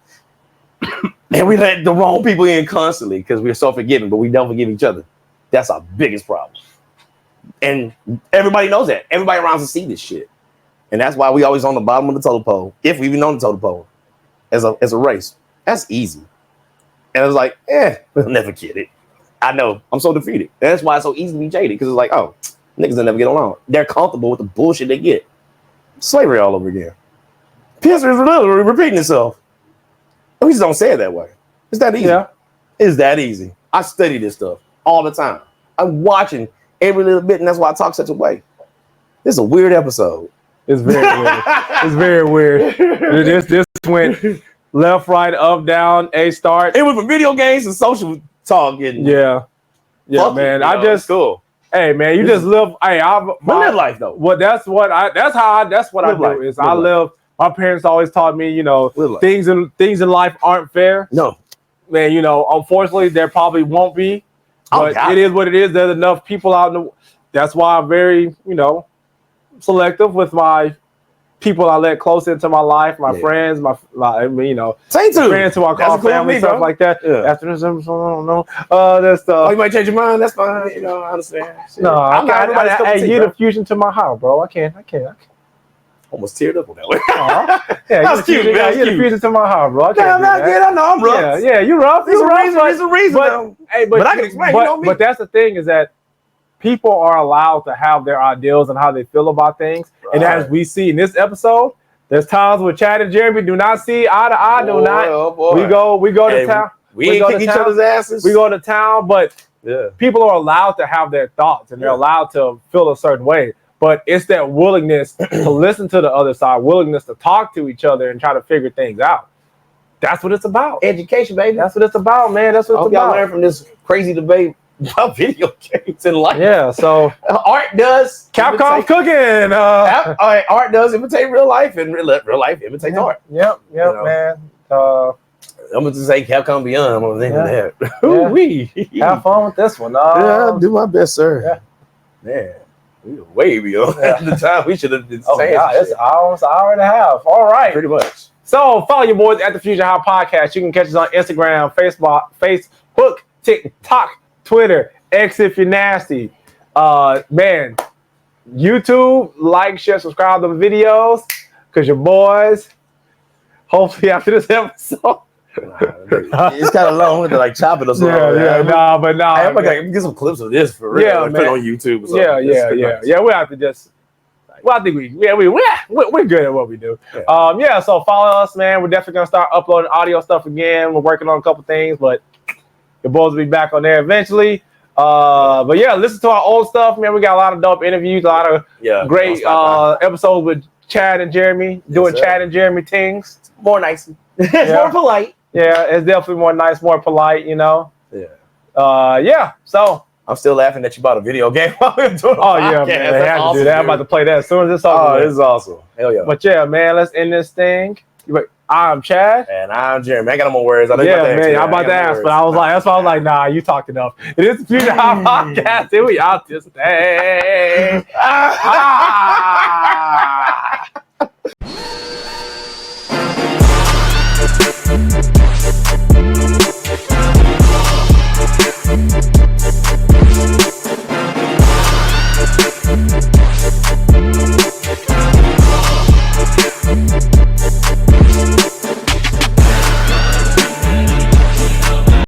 And we let the wrong people in constantly because we're so forgiving, but we don't forgive each other. That's our biggest problem. And everybody knows that. Everybody around us see this shit. And that's why we always on the bottom of the totem pole, if we even on the totem pole, as a race. That's easy. And it's like, we'll never get it. I know. I'm so defeated. And that's why it's so easy to be jaded, because it's like, oh, niggas will never get along. They're comfortable with the bullshit they get. Slavery all over again. History is literally repeating itself. We just don't say it that way. It's that easy. Yeah. It's that easy. I study this stuff all the time. I'm watching every little bit, and that's why I talk such a way. This is a weird episode. It's very weird. It's very weird. This went left, right, up, down, A start. It went from video games to social talk. Yeah, man. Cool. Hey, man, you just live. Hey, I live life though. Well, that's what I do. Is I live. My parents always taught me, things in life aren't fair. No, man. Unfortunately, there probably won't be. But it is what it is. There's enough people out in the. That's why I'm very, selective with my people I let close into my life, my friends, same too. Friends who I call family, stuff like that. Yeah. After this, I don't know. That's stuff. Oh, you might change your mind. That's fine. I understand. Shit. No, I can't. Hey, get a fusion to my house, bro. I can't. Almost teared up on that one. Yeah, that's cute, man. Get a fusion to my house, bro. I know I'm rough. Yeah, you're rough. There's a reason. But I can explain. But that's the thing is that people are allowed to have their ideals and how they feel about things. Right. And as we see in this episode, there's times where Chad and Jeremy do not see eye to eye. We go to town. We ain't kick each other's asses. We go to town, but people are allowed to have their thoughts and they're allowed to feel a certain way. but it's that willingness to listen to the other side, willingness to talk to each other and try to figure things out. That's what it's about. Education, baby. That's what it's about, man. That's what it's about. Y'all learn from this crazy debate about video games in life. Yeah, so art does Capcom cooking. Art does imitate real life, and real life imitates art. Yep, man. I'm gonna just say Capcom Beyond. I'm gonna think of that. Yeah. Wee. Have fun with this one. Yeah, I'll do my best, sir. Yeah. Man, we were way beyond the time we should have been saying. It's almost an hour and a half. All right. Pretty much. So follow your boys at the FusionHaa Podcast. You can catch us on Instagram, Facebook, TikTok, Twitter, X if you're nasty. Man, YouTube, like, share, subscribe to the videos, because your boys, hopefully after this episode. It's kind of long to like chop it or something. I'm gonna get some clips of this for real. Put it on YouTube or something. Yeah. We have to just. Well, I think we're good at what we do. Yeah. So follow us, man. We're definitely gonna start uploading audio stuff again. We're working on a couple things, but the boys will be back on there eventually. But yeah, listen to our old stuff, man. We got a lot of dope interviews, a lot of great episodes with Chad and Jeremy, doing Chad and Jeremy things. More nice. It's more polite. Yeah, it's definitely more nice, more polite, you know. Yeah. So I'm still laughing that you bought a video game while we were doing yeah, man. They had to do that. I'm about to play that as soon as it's over. This is awesome. Hell yeah. But yeah, man, let's end this thing. I'm Chad. And I'm Jeremy. I got no more words. I'm about to ask, but I was like, that's why I was like, nah, you talked enough. It is the FusionHaa Podcast, and we out this thing.